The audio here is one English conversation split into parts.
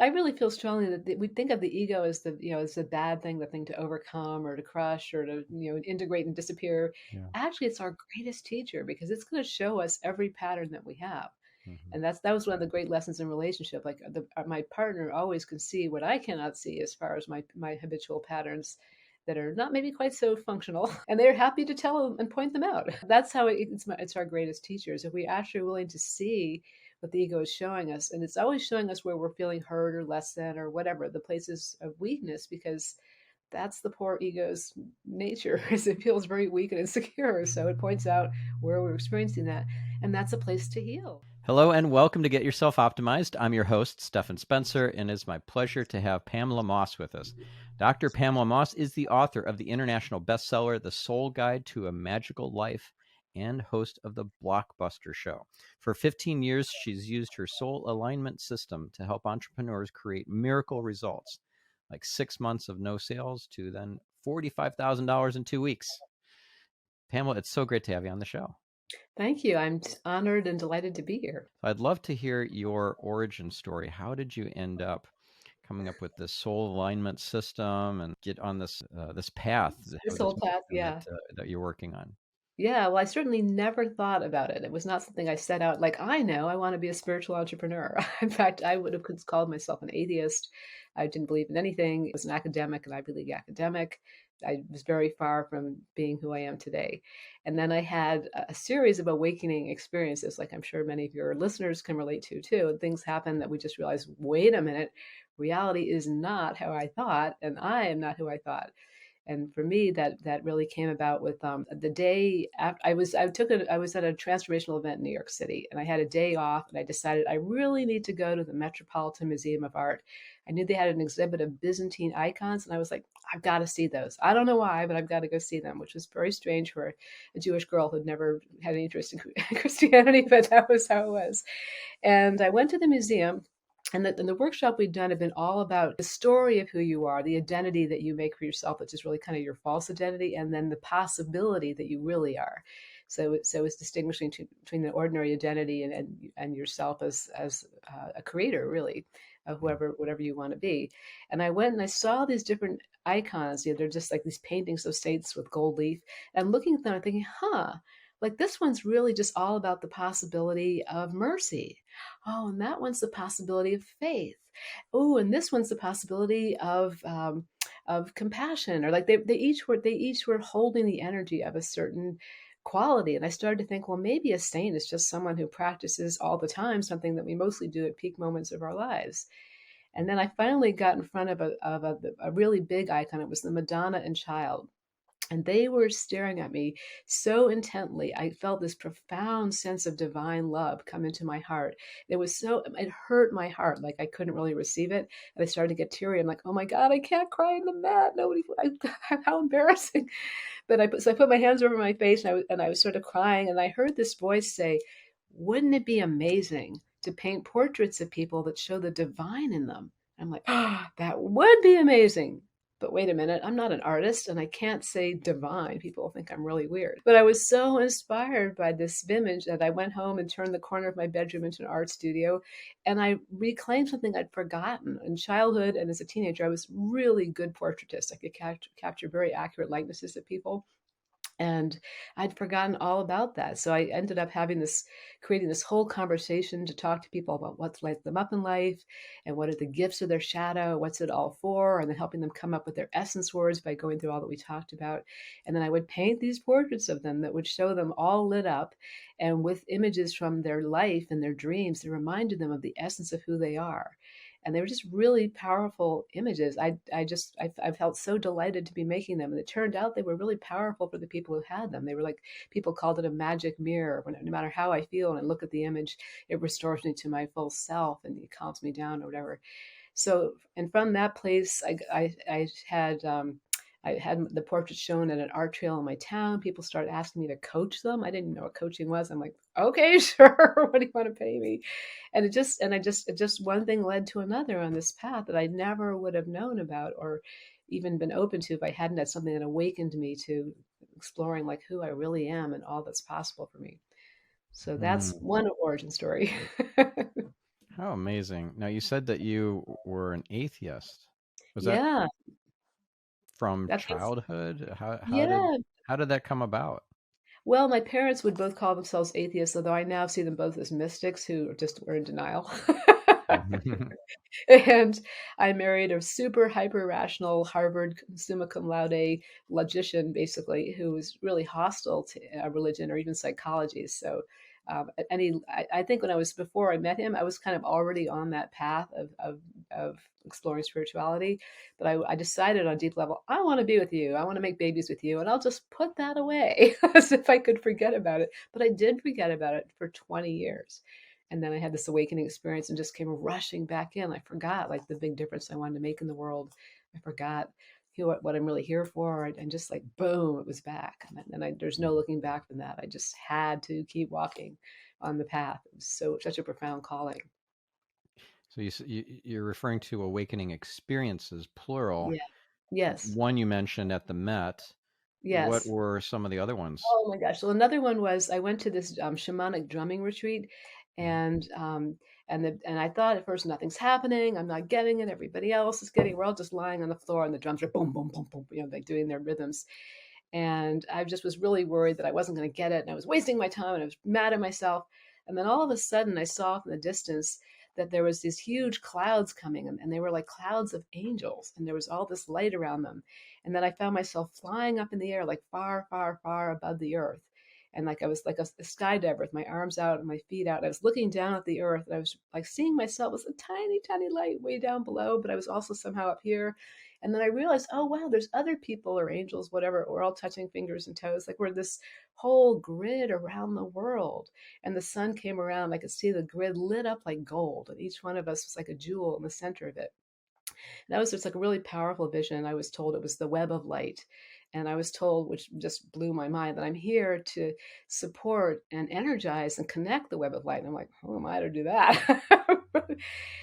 I really feel strongly that we think of the ego as as the bad thing, the thing to overcome or to crush or to, integrate and disappear. Yeah. Actually, it's our greatest teacher because it's going to show us every pattern that we have. Hmm. And that was one of the great lessons in relationship. Like my partner always can see what I cannot see as far as my habitual patterns that are not maybe quite so functional, and they're happy to tell them and point them out. That's how it's our greatest teachers. If we actually are willing to see what the ego is showing us, and it's always showing us where we're feeling hurt or less than or whatever the places of weakness, because that's the poor ego's nature is it feels very weak and insecure, so it points out where we're experiencing that, and that's a place to heal. Hello and welcome to Get Yourself Optimized. I'm your host, Stephan Spencer, and it's my pleasure to have Pamela Moss with us. Dr. Pamela Moss is the author of the international bestseller, The Soul Guide to a Magical Life, and host of the Blockbuster Show. For 15 years, she's used her soul alignment system to help entrepreneurs create miracle results, like 6 months of no sales to then $45,000 in 2 weeks. Pamela, it's so great to have you on the show. Thank you. I'm honored and delighted to be here. I'd love to hear your origin story. How did you end up coming up with this soul alignment system and get on this path, This have whole this path, mission yeah. that you're working on? Yeah, well, I certainly never thought about it. It was not something I set out like, I know I want to be a spiritual entrepreneur. In fact, I would have called myself an atheist. I didn't believe in anything. I was an academic, an Ivy League academic. I was very far from being who I am today. And then I had a series of awakening experiences, like I'm sure many of your listeners can relate to too. And things happen that we just realize, wait a minute, reality is not how I thought, and I am not who I thought. And for me, that really came about with the day after I was at a transformational event in New York City, and I had a day off, and I decided I really need to go to the Metropolitan Museum of Art. I knew they had an exhibit of Byzantine icons, and I was like, I've got to see those. I don't know why, but I've got to go see them, which was very strange for a Jewish girl who'd never had any interest in Christianity, but that was how it was. And I went to the museum, and the workshop we'd done had been all about the story of who you are, the identity that you make for yourself, which is really kind of your false identity, and then the possibility that you really are. So it's distinguishing between the ordinary identity and yourself as a creator, really, of whatever you want to be. And I went and I saw these different icons. They're just like these paintings of saints with gold leaf. And looking at them, I'm thinking, like this one's really just all about the possibility of mercy. Oh, and that one's the possibility of faith. Oh, and this one's the possibility of compassion. Or like they each were holding the energy of a certain quality. And I started to think, well, maybe a saint is just someone who practices all the time something that we mostly do at peak moments of our lives. And then I finally got in front of a really big icon. It was the Madonna and Child, and they were staring at me so intently. I felt this profound sense of divine love come into my heart. It hurt my heart. Like I couldn't really receive it. And I started to get teary. I'm like, oh my God, I can't cry in the mat. How embarrassing. So I put my hands over my face, and I was sort of crying. And I heard this voice say, wouldn't it be amazing to paint portraits of people that show the divine in them? I'm like, oh, that would be amazing. But wait a minute, I'm not an artist and I can't say divine. People think I'm really weird. But I was so inspired by this image that I went home and turned the corner of my bedroom into an art studio. And I reclaimed something I'd forgotten. In childhood and as a teenager, I was really good portraitist. I could capture very accurate likenesses of people. And I'd forgotten all about that. So I ended up creating this whole conversation to talk to people about what's lights them up in life and what are the gifts of their shadow, what's it all for, and then helping them come up with their essence words by going through all that we talked about. And then I would paint these portraits of them that would show them all lit up and with images from their life and their dreams that reminded them of the essence of who they are. And they were just really powerful images. I felt so delighted to be making them, and it turned out they were really powerful for the people who had them. They were like, people called it a magic mirror. No matter how I feel and I look at the image, it restores me to my full self and it calms me down or whatever. So, and from that place, I had the portraits shown at an art trail in my town. People started asking me to coach them. I didn't know what coaching was. I'm like, okay, sure. What do you want to pay me? And it just one thing led to another on this path that I never would have known about or even been open to if I hadn't had something that awakened me to exploring like who I really am and all that's possible for me. So that's Mm. one origin story. How amazing. Now, you said that you were an atheist. Was that Yeah, from that's childhood? yeah. How did that come about? Well, my parents would both call themselves atheists, although I now see them both as mystics who just were in denial. And I married a super hyper rational Harvard summa cum laude logician, basically, who was really hostile to religion or even psychology. So, I think when I was before I met him, I was kind of already on that path of exploring spirituality. But I decided on a deep level, I want to be with you. I want to make babies with you, and I'll just put that away as if I could forget about it. But I did forget about it for 20 years. And then I had this awakening experience and just came rushing back in. I forgot like the big difference I wanted to make in the world. I forgot what I'm really here for. And just like, boom, it was back. And there's no looking back from that. I just had to keep walking on the path. It was such a profound calling. So you're referring to awakening experiences, plural. Yeah. Yes. One you mentioned at the Met. What Yes. were some of the other ones? Oh my gosh. So another one was I went to this shamanic drumming retreat, Mhm. and and I thought at first nothing's happening. I'm not getting it. Everybody else is getting. We're all just lying on the floor, and the drums are boom, boom, boom, boom. Like doing their rhythms. And I just was really worried that I wasn't going to get it, and I was wasting my time, and I was mad at myself. And then all of a sudden, I saw from the distance that there was these huge clouds coming, and they were like clouds of angels, and there was all this light around them. And then I found myself flying up in the air, like far, far, far above the earth. And like I was like a skydiver with my arms out and my feet out. I was looking down at the earth, and I was like seeing myself as a tiny, tiny light way down below, but I was also somehow up here. And then I realized, oh wow, there's other people or angels, whatever. We're all touching fingers and toes. Like we're this whole grid around the world. And the sun came around. I could see the grid lit up like gold. And each one of us was like a jewel in the center of it. And that was just like a really powerful vision. I was told it was the web of light. And I was told, which just blew my mind, that I'm here to support and energize and connect the web of light. And I'm like, who am I to do that?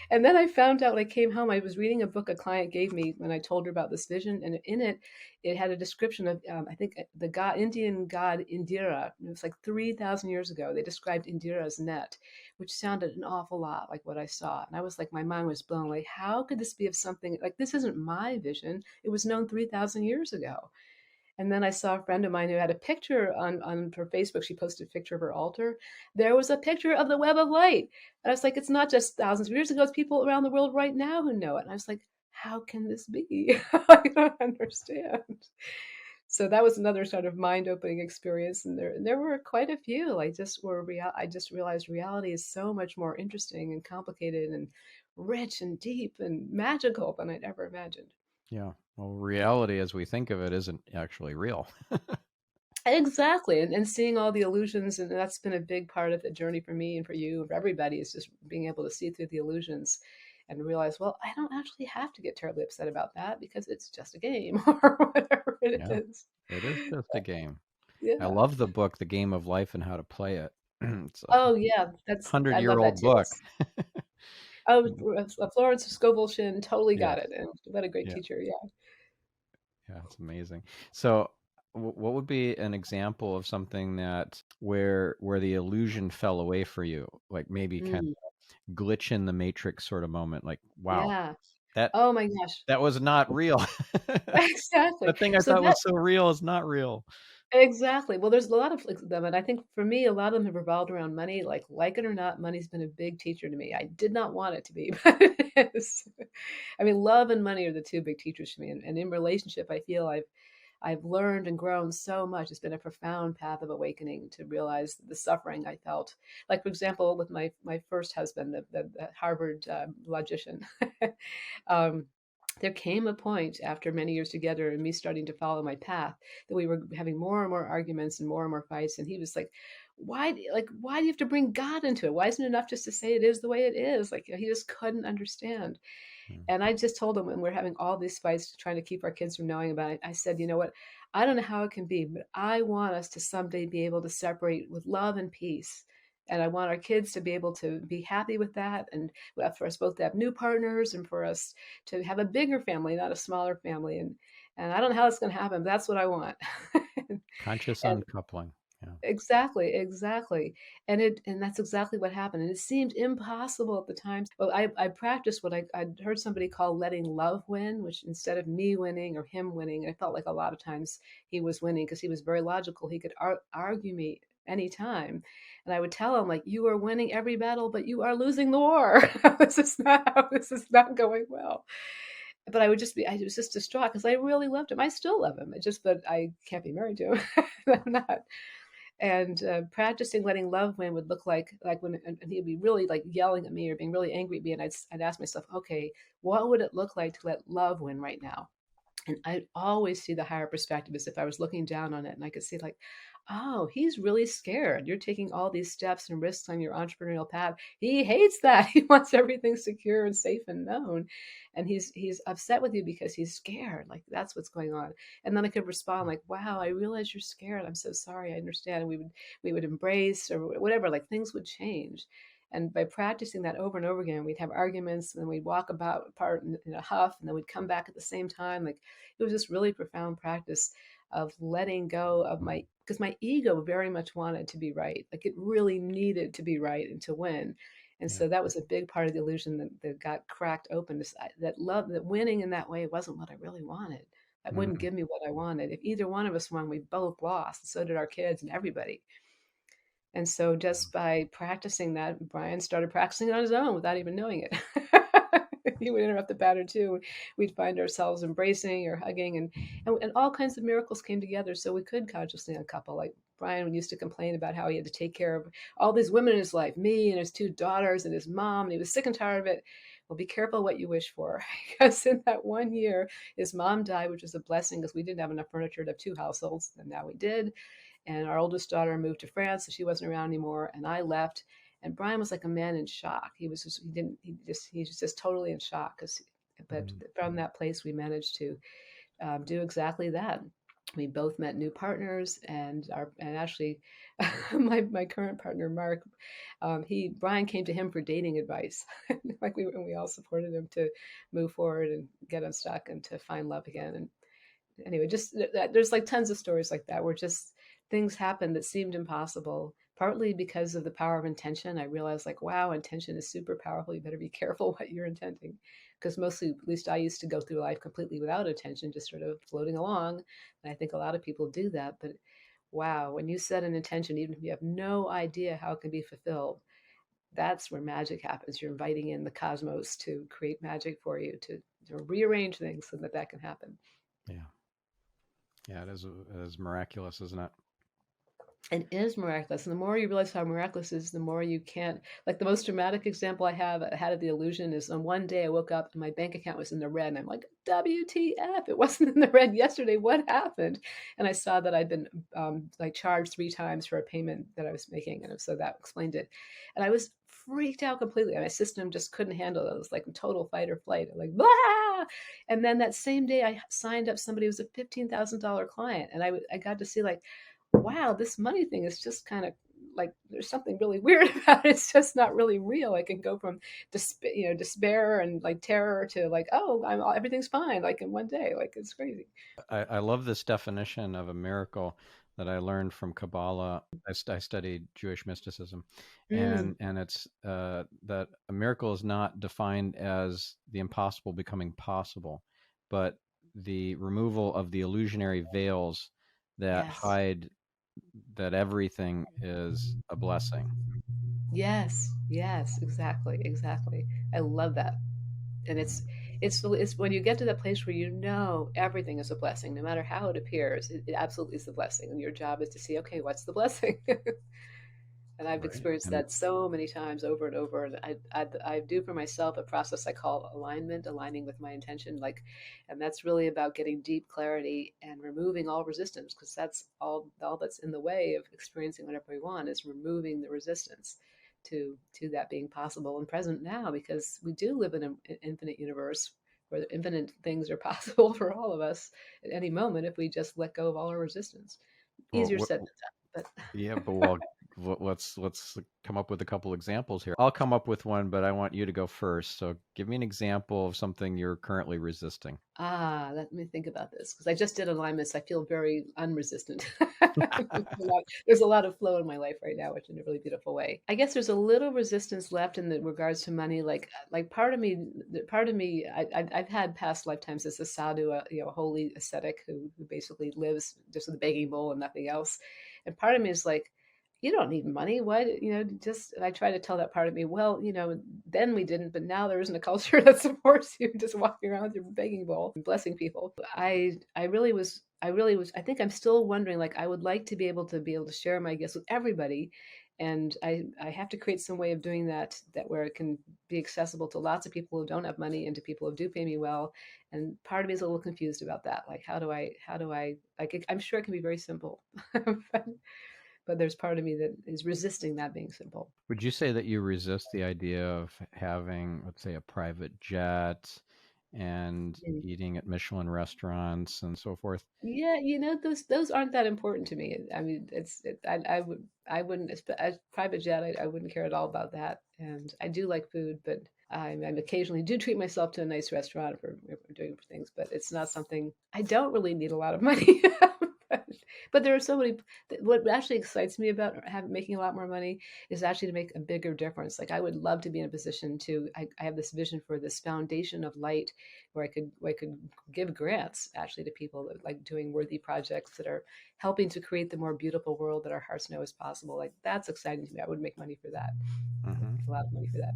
And then I found out when I came home, I was reading a book a client gave me when I told her about this vision. And in it, it had a description of, I think, the god, Indian god Indira. It was like 3,000 years ago. They described Indira's net, which sounded an awful lot like what I saw. And I was like, my mind was blown. Like, how could this be of something like this? Isn't my vision. It was known 3,000 years ago. And then I saw a friend of mine who had a picture on her Facebook. She posted a picture of her altar. There was a picture of the web of light. And I was like, it's not just thousands of years ago, it's people around the world right now who know it. And I was like, how can this be? I don't understand. So that was another sort of mind-opening experience. And there were quite a few. I just realized reality is so much more interesting and complicated and rich and deep and magical than I'd ever imagined. Yeah. Well, reality as we think of it isn't actually real. Exactly. And seeing all the illusions, and that's been a big part of the journey for me and for you and for everybody, is just being able to see through the illusions and realize, well, I don't actually have to get terribly upset about that because it's just a game or whatever it Yeah. is. It is just a game. I Yeah. love the book, The Game of Life and How to Play It. It's a Oh yeah, I love that 100-year-old too. book. Oh, Florence Scovel Shin totally got Yes. it, and what a great Yeah. teacher. Yeah. Yeah, it's amazing. So, what would be an example of something that where the illusion fell away for you? Like maybe kind Mm, of glitch in the matrix sort of moment. Like, wow, yeah. that Oh my gosh. that was not real. Exactly. The thing I So thought that was so real is not real. Exactly. Well, there's a lot of them, and I think for me, a lot of them have revolved around money. Like it or not, money's been a big teacher to me. I did not want it to be, but it is. I mean, love and money are the two big teachers for me, and in relationship, I feel I've learned and grown so much. It's been a profound path of awakening to realize the suffering I felt. Like for example, with my first husband, the Harvard logician. um, there came a point after many years together and me starting to follow my path that we were having more and more arguments and more fights. And he was like, why do you have to bring God into it? Why isn't it enough just to say it is the way it is? Like, he just couldn't understand. Hmm. And I just told him when we're having all these fights trying to keep our kids from knowing about it, I said, you know what? I don't know how it can be, but I want us to someday be able to separate with love and peace. And I want our kids to be able to be happy with that. And for us both to have new partners and for us to have a bigger family, not a smaller family. And I don't know how it's going to happen, but that's what I want. Conscious And uncoupling. Yeah. Exactly, exactly. And that's exactly what happened. And it seemed impossible at the time. Well, I practiced what I'd heard somebody call letting love win, which instead of me winning or him winning, I felt like a lot of times he was winning because he was very logical. He could argue me anytime. And I would tell him, like, you are winning every battle, but you are losing the war. This is not going well. But I was just distraught because I really loved him. I still love him. It's just that I can't be married to him. I'm not. And practicing letting love win would look like when and he'd be really like yelling at me or being really angry at me, and I'd ask myself, okay, what would it look like to let love win right now? And I always see the higher perspective as if I was looking down on it, and I could see like, oh, he's really scared. You're taking all these steps and risks on your entrepreneurial path. He hates that. He wants everything secure and safe and known. And he's upset with you because he's scared. Like that's what's going on. And then I could respond like, wow, I realize you're scared. I'm so sorry. I understand. And we would embrace or whatever, like things would change. And by practicing that over and over again, we'd have arguments and then we'd walk about apart in a huff and then we'd come back at the same time. Like it was this really profound practice of letting go of because my ego very much wanted to be right. Like it really needed to be right and to win. And Yeah. so that was a big part of the illusion that got cracked open. That love, that winning in that way wasn't what I really wanted. That wouldn't Mm, give me what I wanted. If either one of us won, we both lost. So did our kids and everybody. And so yeah. just by practicing that, Brian started practicing it on his own without even knowing it. He would interrupt the pattern too. We'd find ourselves embracing or hugging, and all kinds of miracles came together so we could consciously uncouple. Like Brian used to complain about how he had to take care of all these women in his life, me and his two daughters and his mom, and he was sick and tired of it. Well, be careful what you wish for, because in that 1 year, his mom died, which was a blessing because we didn't have enough furniture to have two households, and now we did. And our oldest daughter moved to France, so she wasn't around anymore, and I left. And Brian was like a man in shock. He was just totally in shock. But Mm, from that place, we managed to do exactly that. We both met new partners, and actually, my current partner Mark, Brian came to him for dating advice, and we all supported him to move forward and get unstuck and to find love again. And anyway, just there's like tons of stories like that where just things happen that seemed impossible, partly because of the power of intention. I realized like, wow, intention is super powerful. You better be careful what you're intending. Because mostly, at least I used to go through life completely without intention, just sort of floating along. And I think a lot of people do that. But wow, when you set an intention, even if you have no idea how it can be fulfilled, that's where magic happens. You're inviting in the cosmos to create magic for you, to rearrange things so that that can happen. yeah. Yeah. It is miraculous, isn't it? It is miraculous. And the more you realize how miraculous it is, the more you can't. Like the most dramatic example I had of the illusion is on one day I woke up and my bank account was in the red. And I'm like, WTF? It wasn't in the red yesterday. What happened? And I saw that I'd been like charged 3 times for a payment that I was making. And so that explained it. And I was freaked out completely. My system just couldn't handle it. It was like total fight or flight. I'm like, blah! And then that same day I signed up somebody who was a $15,000 client. And I got to see like, wow, this money thing is just kind of like there's something really weird about it. It's just not really real. I can go from despair and like terror to like, oh, everything's fine, like in one day. Like it's crazy. I love this definition of a miracle that I learned from Kabbalah. I studied Jewish mysticism, Mm, and it's that a miracle is not defined as the impossible becoming possible, but the removal of the illusionary veils that yes, hide that everything is a blessing. yes, yes, exactly, exactly. I love that. And it's when you get to that place where you know everything is a blessing, no matter how it appears, it absolutely is a blessing. And your job is to see, okay, what's the blessing? And I've Right. experienced And that so many times over and over. And I do for myself a process I call alignment, aligning with my intention. Like, and that's really about getting deep clarity and removing all resistance, because that's all that's in the way of experiencing whatever we want is removing the resistance to that being possible and present now, because we do live in an infinite universe where infinite things are possible for all of us at any moment if we just let go of all our resistance. well, Easier said than done, yeah, but Let's come up with a couple examples here. I'll come up with one, but I want you to go first. So give me an example of something you're currently resisting. Let me think about this because I just did alignments. I feel very unresistant. There's a lot of flow in my life right now, which in a really beautiful way. I guess there's a little resistance left in the regards to money. Like part of me, I've had past lifetimes as a sadhu, a holy ascetic who basically lives just with a begging bowl and nothing else. And part of me is like, you don't need money. What, just, and I try to tell that part of me, well, then we didn't, but now there isn't a culture that supports you just walking around with your begging bowl and blessing people. I think I'm still wondering, like, I would like to be able to share my gifts with everybody. And I have to create some way of doing that where it can be accessible to lots of people who don't have money and to people who do pay me well. And part of me is a little confused about that. Like, how do I, like, I'm sure it can be very simple. But there's part of me that is resisting that being simple. Would you say that you resist the idea of having, let's say, a private jet and Mm. eating at Michelin restaurants and so forth? Yeah, those aren't that important to me. I mean, I wouldn't as private jet. I wouldn't care at all about that. And I do like food, but I'm occasionally do treat myself to a nice restaurant for doing things. But it's not something I don't really need a lot of money. But there are so many. What actually excites me about making a lot more money is actually to make a bigger difference. Like I would love to be in a position to. I have this vision for this foundation of light, where I could give grants actually to people that like doing worthy projects that are helping to create the more beautiful world that our hearts know is possible. Like that's exciting to me. I would make money for that. Mm-hmm. A lot of money for that.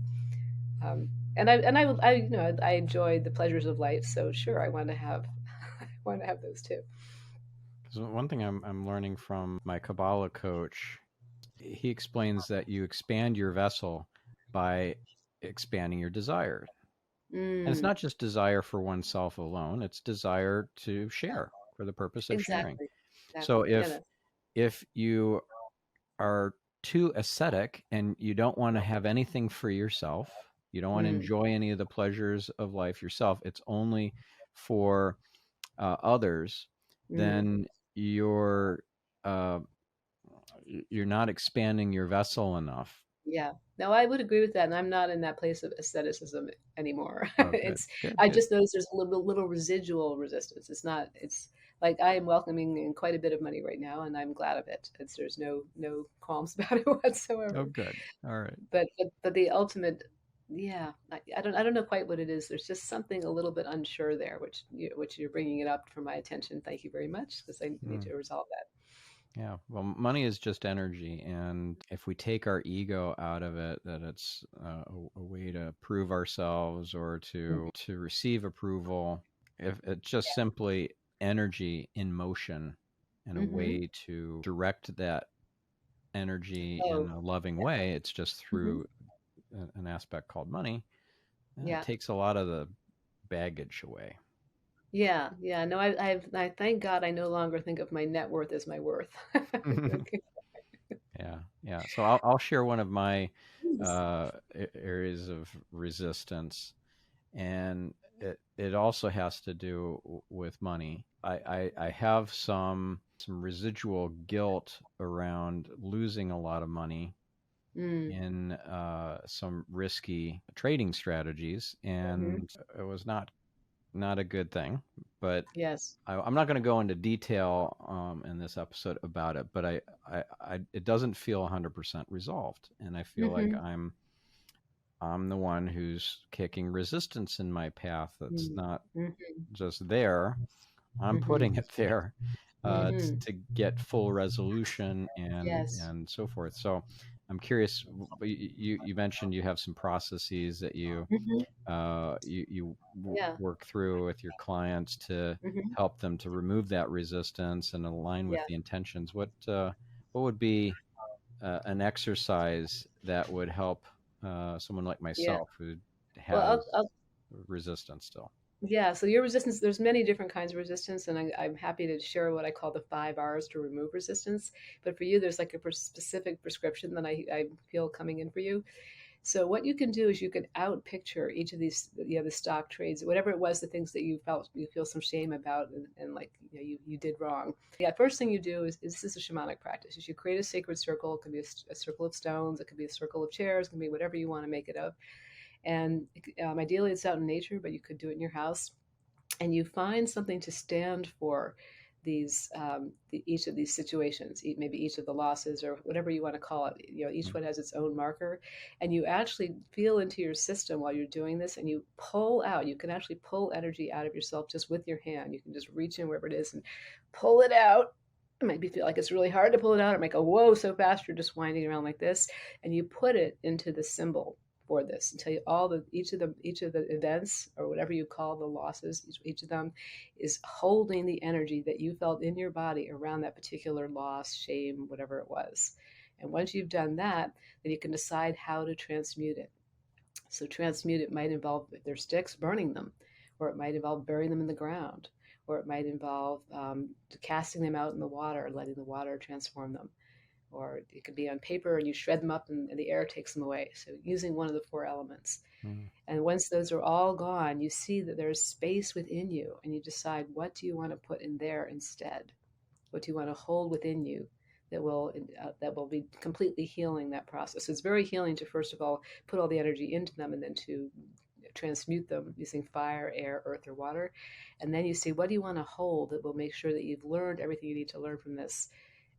I enjoy the pleasures of life. So sure, I want to have, I want to have those too. So one thing I'm learning from my Kabbalah coach, he explains that you expand your vessel by expanding your desire. And it's Mm, not just desire for oneself alone, it's desire to share for the purpose of sharing. exactly. So Exactly. Yeah. if you are too ascetic and you don't want to have anything for yourself, you don't want to Mm, enjoy any of the pleasures of life yourself, it's only for others, mm. then you're uh, you're not expanding your vessel enough. Yeah. No, I would agree with that, and I'm not in that place of asceticism anymore. Oh, good, It's good, I good. just noticed there's a little residual resistance. It's not. It's like I am welcoming in quite a bit of money right now, and I'm glad of it. There's no qualms about it Oh, whatsoever. good. All right. But the ultimate, yeah, I don't know quite what it is. There's just something a little bit unsure there, which you're bringing it up for my attention. Thank you very much, because I need Mm. to resolve that. Yeah, well, money is just energy, and if we take our ego out of it, that it's a way to prove ourselves or Mm, to receive approval, if it's just simply energy in motion and a mm-hmm. way to direct that energy in Oh, a loving yeah. way, it's just Hmm. through an aspect called money. It Yeah. takes a lot of the baggage away. Yeah, yeah. No, I thank God I no longer think of my net worth as my worth. Okay. Yeah, yeah. So I'll share one of my Please. areas of resistance, and it also has to do with money. I have some residual guilt around losing a lot of money Mm, in some risky trading strategies, hmm. and it was not a good thing. But Yes. I'm not going to go into detail in this episode about it, but it doesn't feel 100% resolved, and I feel like Hmm. I'm the one who's kicking resistance in my path. That's Mm, not hmm. just there. I'm Hmm. putting it there Hmm. to get full resolution Yes. and so forth. So I'm curious. You mentioned you have some processes that Hmm. you Yeah. work through with your clients to Hmm. help them to remove that resistance and align with Yeah. the intentions. What would be an exercise that would help someone like Yeah. myself who Well, has I'll resistance still? yeah. So your resistance, there's many different kinds of resistance, and I'm happy to share what I call the 5 R's to remove resistance. But for you, there's like a specific prescription that I feel coming in for you. So what you can do is you can out picture each of these, the stock trades, whatever it was, the things that you feel some shame about, and like, you did wrong. Yeah, first thing you do is this is a shamanic practice. Is you create a sacred circle. It can be a circle of stones. It can be a circle of chairs. It can be whatever you want to make it of. And ideally, it's out in nature, but you could do it in your house. And you find something to stand for each of these situations, maybe each of the losses or whatever you want to call it. Each one has its own marker, and you actually feel into your system while you're doing this, and you pull out. You can actually pull energy out of yourself just with your hand. You can just reach in wherever it is and pull it out. It might feel like it's really hard to pull it out. It might go, whoa, so fast you're just winding around like this, and you put it into the symbol for this, and tell you each of the events, or whatever you call the losses, each of them is holding the energy that you felt in your body around that particular loss, shame, whatever it was. And once you've done that, then you can decide how to transmute it. So transmute it might involve, if they're sticks, burning them, or it might involve burying them in the ground, or it might involve casting them out in the water, letting the water transform them. Or it could be on paper and you shred them up and the air takes them away. So using one of the four elements. Mm. And once those are all gone, you see that there's space within you, and you decide, what do you want to put in there instead? What do you want to hold within you that will be completely healing that process? So it's very healing to, first of all, put all the energy into them, and then to transmute them using fire, air, earth, or water. And then you see, what do you want to hold that will make sure that you've learned everything you need to learn from this,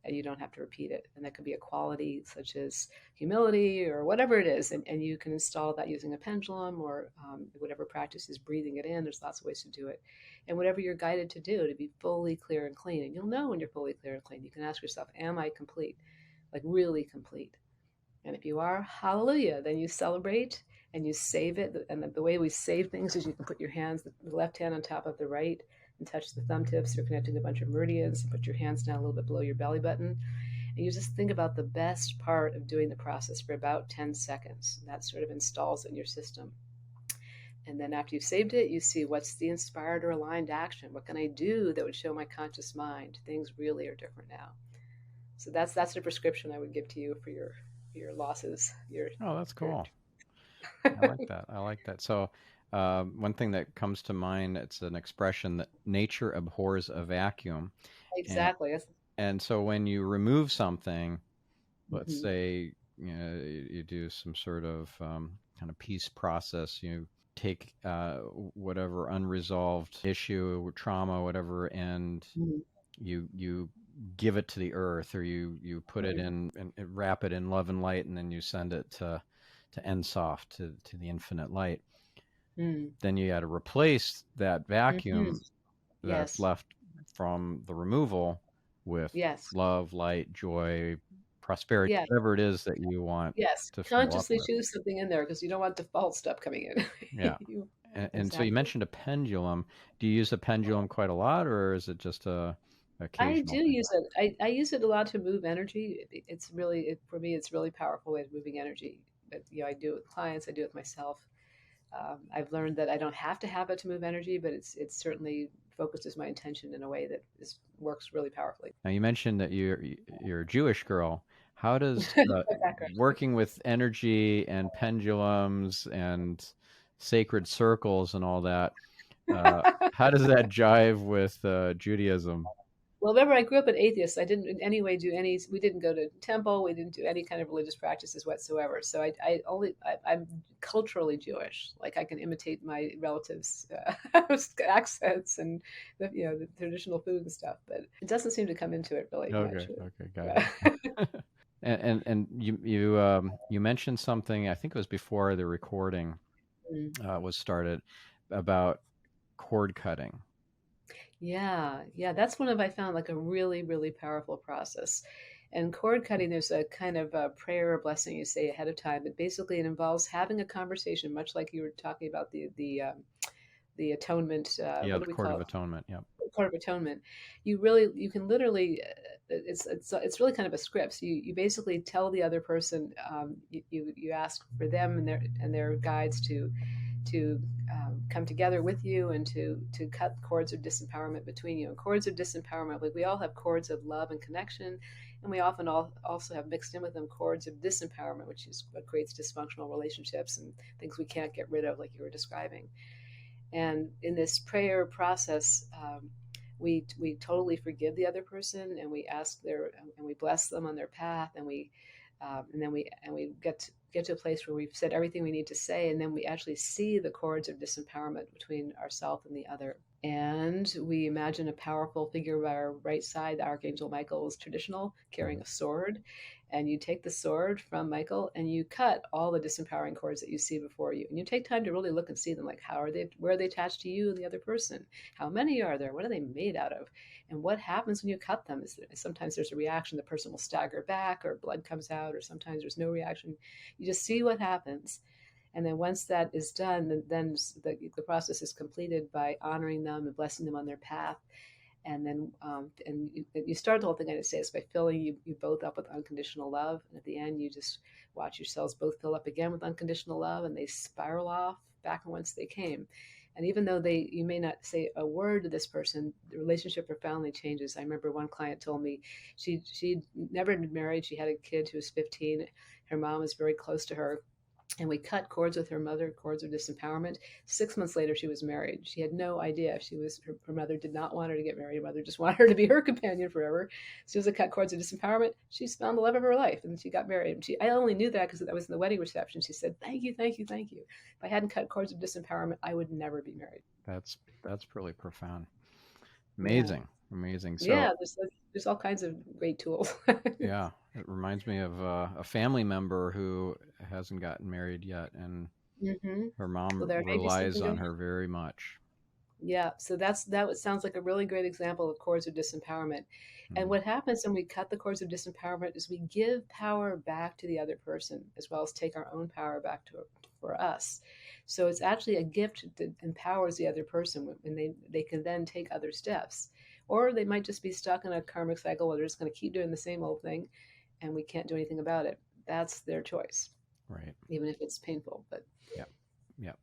and you don't have to repeat it. And that could be a quality such as humility or whatever it is. And you can install that using a pendulum, or whatever practice is breathing it in. There's lots of ways to do it. And whatever you're guided to do to be fully clear and clean. And you'll know when you're fully clear and clean. You can ask yourself, am I complete? Like really complete? And if you are, hallelujah, then you celebrate and you save it. And the way we save things is you can put your hands, the left hand on top of the right, and touch the thumb tips. You're connecting a bunch of meridians, and put your hands down a little bit below your belly button. And you just think about the best part of doing the process for about 10 seconds. And that sort of installs it in your system. And then after you've saved it, you see, what's the inspired or aligned action? What can I do that would show my conscious mind things really are different now? So that's the prescription I would give to you for your losses. Oh, that's cool. I like that. So one thing that comes to mind, it's an expression that nature abhors a vacuum. Exactly. And so when you remove something, let's say you do some sort of kind of peace process, you take whatever unresolved issue, trauma, whatever, and you give it to the earth, or you put it in and wrap it in love and light, and then you send it to Ensoft, to the infinite light. Then you got to replace that vacuum that's left from the removal with love, light, joy, prosperity, whatever it is that you want. To consciously choose something in there, because you don't want default stuff coming in. Yeah. And so you mentioned a pendulum. Do you use a pendulum quite a lot, or is it just a occasional? I do use it. I use it a lot to move energy. It's really, for me, it's really powerful way of moving energy. But I do it with clients. I do it with myself. I've learned that I don't have to have it to move energy, but it's certainly focuses my intention in a way that works really powerfully. Now, you mentioned that you're a Jewish girl. How does working with energy and pendulums and sacred circles and all that, how does that jive with Judaism? Well, remember, I grew up an atheist. I didn't in any way we didn't go to temple. We didn't do any kind of religious practices whatsoever. So I'm culturally Jewish. Like, I can imitate my relatives' accents and the traditional food and stuff, but it doesn't seem to come into it really much. Okay, got it. And you mentioned something, I think it was before the recording was started, about cord cutting. Yeah, that's one of, I found, like a really, really powerful process. And cord cutting, there's a kind of a prayer or blessing you say ahead of time, but basically it involves having a conversation, much like you were talking about the atonement. The cord of atonement. Yeah. Cord of atonement. You can literally, it's really kind of a script. So you basically tell the other person, you ask for them and their guides to come together with you and to cut cords of disempowerment between you. And cords of disempowerment, like, we all have cords of love and connection, And we often also have mixed in with them cords of disempowerment, which is what creates dysfunctional relationships and things we can't get rid of, like you were describing. And in this prayer process, we totally forgive the other person, and we ask and we bless them on their path, and we get to a place where we've said everything we need to say, and then we actually see the cords of disempowerment between ourselves and the other. And we imagine a powerful figure by our right side. The Archangel Michael is traditional, carrying a sword. And you take the sword from Michael and you cut all the disempowering cords that you see before you. And you take time to really look and see them, like where are they attached to you and the other person? How many are there? What are they made out of? And what happens when you cut them? Sometimes there's a reaction. The person will stagger back, or blood comes out, or sometimes there's no reaction. You just see what happens. And then once that is done, then the process is completed by honoring them and blessing them on their path. And then you start the whole thing, I say, is by filling you both up with unconditional love. And at the end, you just watch yourselves both fill up again with unconditional love, and they spiral off back from whence they came. And even though you may not say a word to this person, the relationship profoundly changes. I remember one client told me she'd never been married. She had a kid who was 15. Her mom was very close to her. And we cut cords with her mother, cords of disempowerment. 6 months later, she was married. She had no idea. Her mother did not want her to get married. Her mother just wanted her to be her companion forever. As soon as I cut cords of disempowerment, she's found the love of her life, and she got married. And I only knew that because I was in the wedding reception. She said, "Thank you, thank you, thank you. If I hadn't cut cords of disempowerment, I would never be married." That's really profound. Yeah. Amazing. So Yeah, there's all kinds of great tools. yeah, it reminds me of a family member who hasn't gotten married yet, and Mm-hmm. her Well, mom there may be relies something on going. her very much. Yeah, so sounds like a really great example of cords of disempowerment. And Mhm. what happens when we cut the cords of disempowerment is we give power back to the other person, as well as take our own power back for us. So it's actually a gift that empowers the other person, and they can then take other steps. Or they might just be stuck in a karmic cycle where they're just going to keep doing the same old thing, and we can't do anything about it. That's their choice, Right. even if it's painful. But Yeah. Yeah.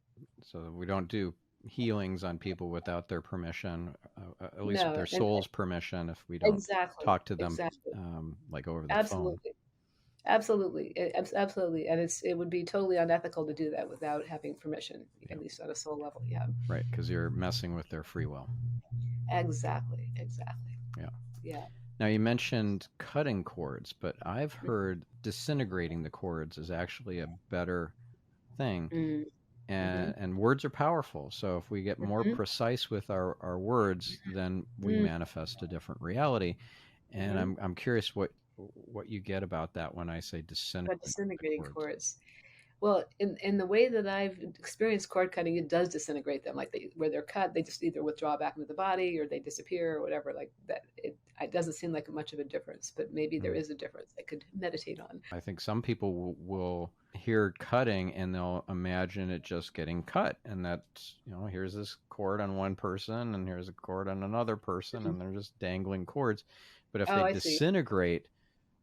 So we don't do healings on people without their permission, at least with no, their and soul's permission, if we don't exactly, talk to them exactly, like over the phone. absolutely. Absolutely, absolutely, and it would be totally unethical to do that without having permission, Yeah. at least on a soul level. Yeah, Right. Because you're messing with their free will. exactly, exactly. Yeah. Yeah. Now you mentioned cutting cords, but I've heard disintegrating the cords is actually a better thing. Mm-hmm. And words are powerful. So if we get more Mm-hmm. precise with our words, then we manifest a different reality. And Mm-hmm. I'm curious what you get about that when I say But disintegrate the disintegrating cords. chords. Well, in the way that I've experienced cord cutting, it does disintegrate them. Like where they're cut, they just either withdraw back into the body or they disappear or whatever. Like that, it doesn't seem like much of a difference, but maybe there Mm. is a difference I could meditate on. I think some people will hear cutting and they'll imagine it just getting cut, and that here's this cord on one person and here's a cord on another person, Mhm. and they're just dangling cords. But if Oh, they I see. disintegrate,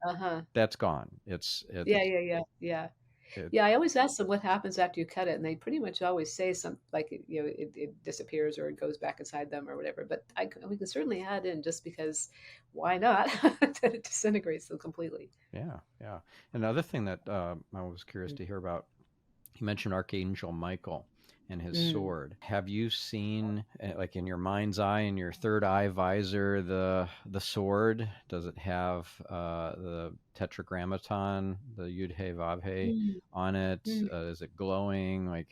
Uh-huh. that's gone. It's Yeah, it's yeah, yeah, yeah. it. Yeah, I always ask them what happens after you cut it, and they pretty much always say something like it disappears or it goes back inside them or whatever. But we can certainly add in just because, why not? That it disintegrates them completely. Yeah, yeah. Another thing that I was curious to hear about, you mentioned Archangel Michael and his Mm. sword. Have you seen, like in your mind's eye, in your third eye visor, the sword? Does it have the Tetragrammaton, the Yud He Vav He Mm. on it? Mm. Is it glowing?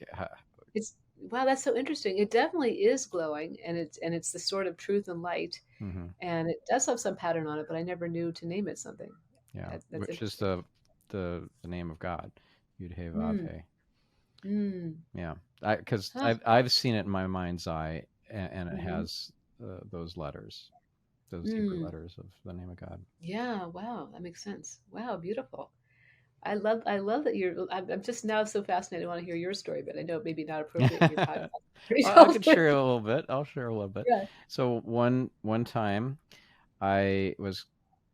It's Wow, that's so interesting. It definitely is glowing, and it's the sword of truth and light, hmm and it does have some pattern on it, but I never knew to name it something. Yeah, That's which is interesting. the name of God, Yud He Vav Mm. He. Mm. Yeah, because Huh. I've seen it in my mind's eye, and it Hmm. has those letters, those Hebrew Mm. letters of the name of God. Yeah. Wow, that makes sense. Wow, beautiful. I love that I'm just now so fascinated. I want to hear your story, but I know it may be not appropriate in your podcast. Pretty I could share a selfish. little bit. I'll share a little bit. Yeah. So one time, I was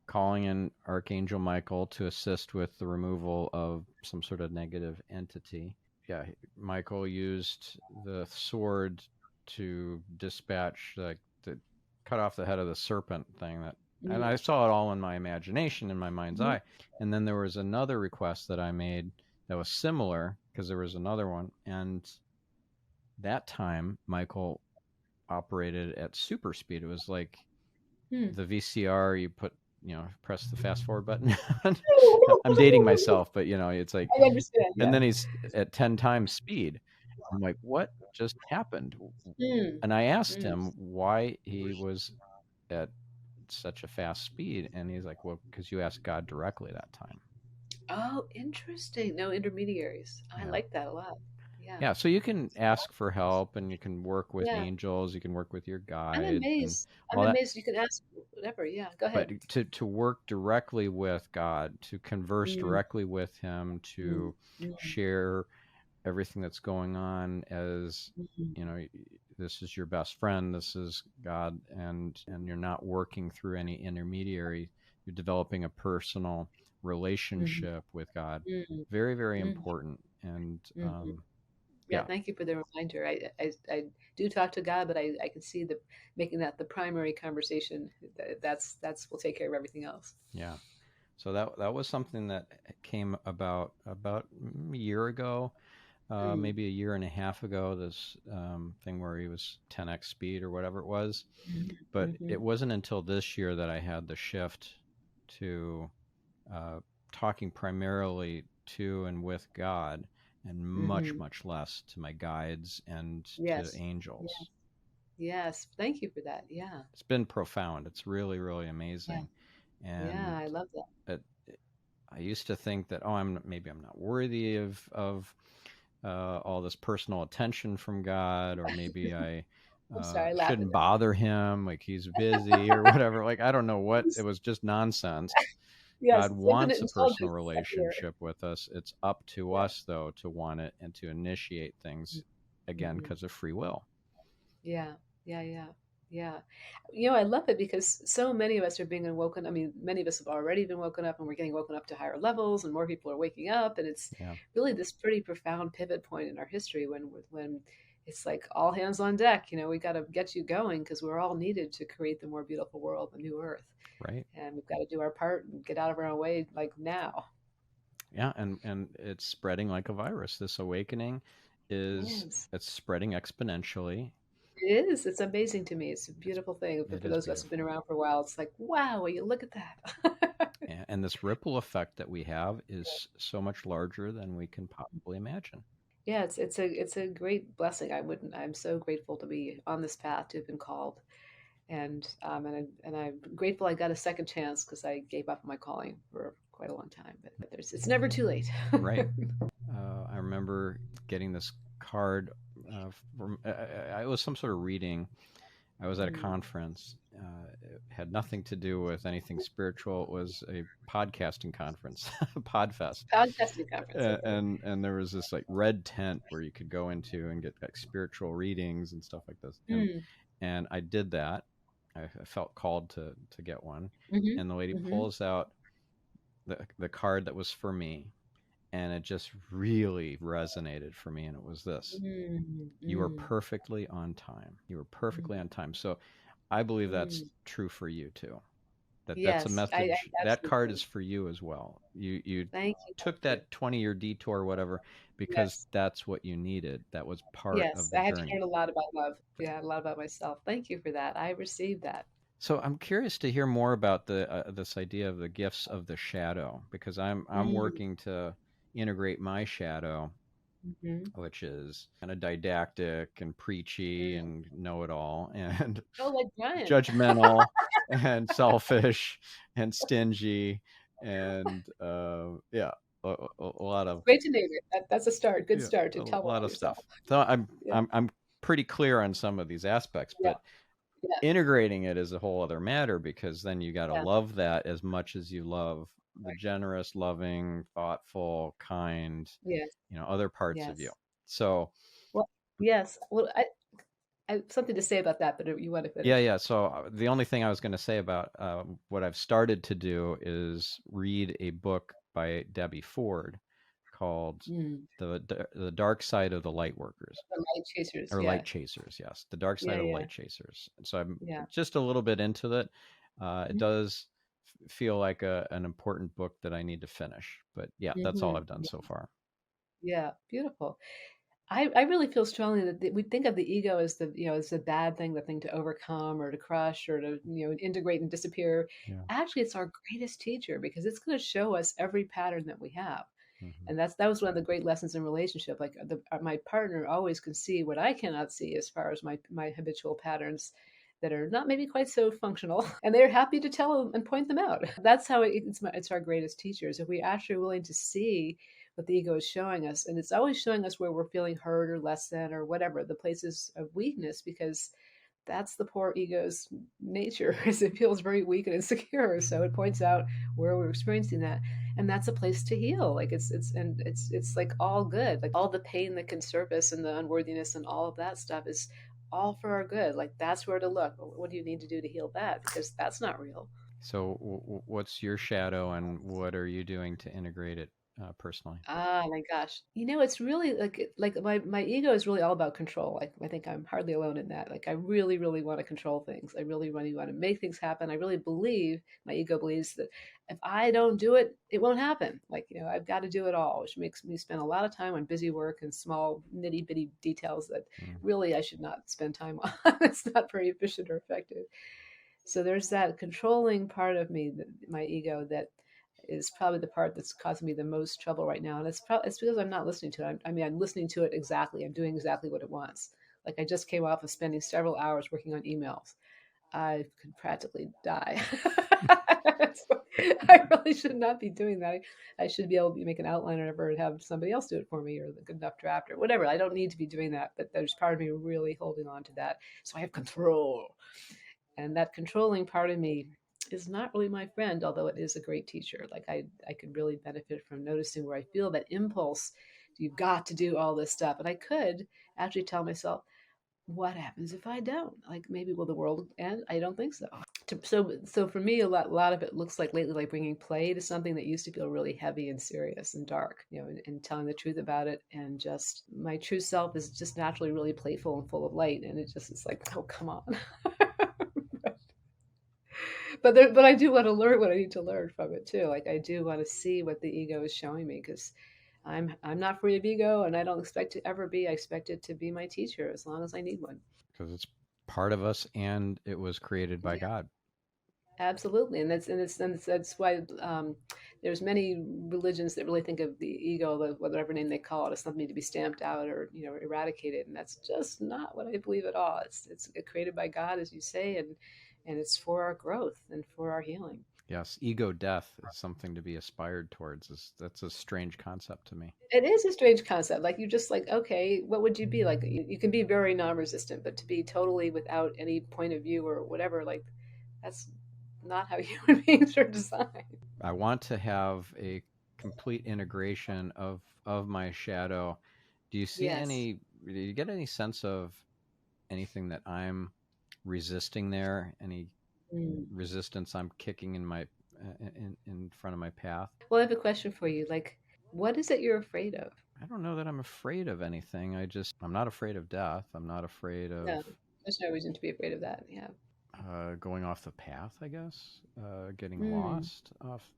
calling in Archangel Michael to assist with the removal of some sort of negative entity. Yeah, Michael used the sword to dispatch, like, to cut off the head of the serpent thing that and I saw it all in my imagination, in my mind's Mhm. eye. And then there was another request that I made that was similar, because there was another one. And that time, Michael operated at super speed. It was like Hmm. the VCR, you put, press the fast forward button. I'm dating myself, but it's like, I understand, and yeah. then he's at 10 times speed. I'm like, what just happened? Mm, And I asked mm. him why he was at such a fast speed. And he's like, well, because you asked God directly that time. Oh, interesting. No intermediaries. I Yeah. like that a lot. Yeah. Yeah. So you can ask for help, and you can work with Yeah. angels, you can work with your I'm guides and amazed. I'm all that. amazed you can ask whatever. Yeah, go But ahead. to work directly with God, to converse Mm, directly with Him, mm, to mm, share everything that's going on as, mhm, you know, this is your best friend, this is God, and you're not working through any intermediary. You're developing a personal mhm, relationship with God. mm, Very, very mhm, important. And mhm. Yeah, yeah, thank you for the reminder. I do talk to God, but I can see the making that the primary conversation. That's will take care of everything else. yeah. So that was something that came about a year ago, Mm, maybe a year and a half ago. This thing where he was 10x speed or whatever it was. mhm, But it mhm, wasn't until this year that I had the shift to uh, talking primarily to and with God, and much, mhm. much less to my guides and to Yes. angels. Yes. Yes. Thank you for that. Yeah. It's been profound. It's really, really Yeah. amazing. Yeah. And I love that. it, I used to think that, oh, maybe I'm not worthy of all this personal attention from God, or maybe I I'm sorry. I laugh at shouldn't that. bother him, like he's busy or whatever. Like, I don't know what, it was just nonsense. Yes. God It's infinite wants a personal intelligence up here. relationship with us. It's up to Yeah. us, though, to want it and to initiate things, again, Mhm. because of free will. Yeah, yeah, yeah, yeah. I love it because so many of us are being awoken. I mean, many of us have already been woken up and we're getting woken up to higher levels and more people are waking up. And it's Yeah, really this pretty profound pivot point in our history when it's like all hands on deck. We got to get you going because we're all needed to create the more beautiful world, the new earth. right. And we've got to do our part and get out of our own way like now. Yeah, and it's spreading like a virus. This awakening is Yes. it's spreading exponentially. It is. It's amazing to me. It's a It's beautiful thing. But it for is those of us who've been beautiful. around for a while, it's like, wow, will you look at that? And this ripple effect that we have is so much larger than we can possibly imagine. Yeah, it's a great blessing. I'm so grateful to be on this path to have been called, and I'm grateful I got a second chance because I gave up on my calling for quite a long time. But it's never too late. Right. I remember getting this card from it was some sort of reading. I was at a Mm. conference. It had nothing to do with anything spiritual. It was a podcasting conference, Podfest, Podcasting conference. Okay. and there was this like red tent where you could go into and get like spiritual readings and stuff like this. Mm. And I did that. I felt called to get one, Hmm. and the lady Hmm. pulls out the card that was for me, and it just really resonated for me. And it was this: Mm. you are Mm. perfectly on time. You are perfectly on Mm. time. So I believe that's Mm. true for you too. That's a Yes, I message. That card absolutely. is for you as well. You Thank you. took Thank you. that 20-year detour or whatever because Yes. that's what you needed. That was part of Yes. the I had to journey. learn a lot about love. Yeah, a lot about myself. Thank you for that. I received that. So I'm curious to hear more about the this idea of the gifts of the shadow, because I'm Mm. working to integrate my shadow, Hmm. which is kind of didactic and preachy Mm. and know it all and Oh, like Brian. judgmental and selfish and stingy and yeah, a lot of Great to name it. That's a start. Good yeah, start a to tell lot about of yourself. stuff. So Yeah. I'm pretty clear on some of these aspects, Yeah. but Yeah. integrating it is a whole other matter, because then you got to Yeah. love that as much as you love the Right. generous, loving, thoughtful, kind, Yes. other parts of you. Yes. So Well, yes. Well, I have something to say about that, but you want to yeah, finish. yeah. So the only thing I was going to say about what I've started to do is read a book by Debbie Ford called Mm. the Dark Side of the Light Workers, The light chasers. or Yeah. Light Chasers. Yes, the Dark Yeah. Side of the Yeah. Light Chasers. And so I'm Yeah. just a little bit into it. It does feel like an important book that I need to finish. But yeah, that's all Mm-hmm. I've done so far. Yeah, beautiful. I really feel strongly that we think of the ego as as the bad thing, the thing to overcome or to crush or to, integrate and disappear. Yeah. Actually, it's our greatest teacher because it's going to show us every pattern that we have. Hmm. And that was one of the great lessons in relationship. Like my partner always can see what I cannot see as far as my habitual patterns that are not maybe quite so functional, and they're happy to tell them and point them out. That's how it's our greatest teachers. If we actually are willing to see what the ego is showing us, and it's always showing us where we're feeling hurt or less than or whatever the places of weakness, because that's the poor ego's nature is it feels very weak and insecure, so it points out where we're experiencing that, and that's a place to heal. Like it's like all good, like all the pain that can surface and the unworthiness and all of that stuff is all for our good. Like that's where to look. What do you need to do to heal that, because that's not real. So, what's your shadow, and what are you doing to integrate it personally? Ah, my gosh. It's really like my ego is really all about control. Like I think I'm hardly alone in that. Like I really, really want to control things. I really want to make things happen. I really believe, my ego believes that if I don't do it, it won't happen. Like, I've got to do it all, which makes me spend a lot of time on busy work and small nitty bitty details that Mm. really I should not spend time on. It's not very efficient or effective. So there's that controlling part of me, my ego, that is probably the part that's causing me the most trouble right now. And it's because I'm not listening to it. I'm listening to it exactly. I'm doing exactly what it wants. Like I just came off of spending several hours working on emails. I could practically die. So I really should not be doing that. I should be able to make an outline or whatever and have somebody else do it for me, or the good enough draft or whatever. I don't need to be doing that, but there's part of me really holding on to that. So I have control. And that controlling part of me is not really my friend, although it is a great teacher. Like I could really benefit from noticing where I feel that impulse. You've got to do all this stuff. And I could actually tell myself, what happens if I don't? Like maybe will the world end? I don't think so. So for me, a lot of it looks like lately like bringing play to something that used to feel really heavy and serious and dark, and telling the truth about it. And just my true self is just naturally really playful and full of light. And it just is like, oh, come on. But I do want to learn what I need to learn from it too. Like I do want to see what the ego is showing me, because I'm not free of ego, and I don't expect to ever be. I expect it to be my teacher as long as I need one. Because it's part of us, and it was created by Yeah, God. absolutely, and that's why there's many religions that really think of the ego, whatever name they call it, as something to be stamped out or eradicated, and that's just not what I believe at all. It's created by God, as you say, and it's for our growth and for our healing. Yes, ego death is something to be aspired towards. That's a strange concept to me. It is a strange concept. Like you just like, okay, what would you be like? You can be very non-resistant, but to be totally without any point of view or whatever, like that's not how human beings are designed. I want to have a complete integration of my shadow. Do you see Yes. any? Do you get any sense of anything that I'm resisting there? Any Mm. resistance I'm kicking in my in front of my path? Well, I have a question for you. Like, what is it you're afraid of? I don't know that I'm afraid of anything. I'm not afraid of death. I'm not afraid of No, there's no reason to be afraid of that. Yeah. going off the path, I guess, getting Mm. lost,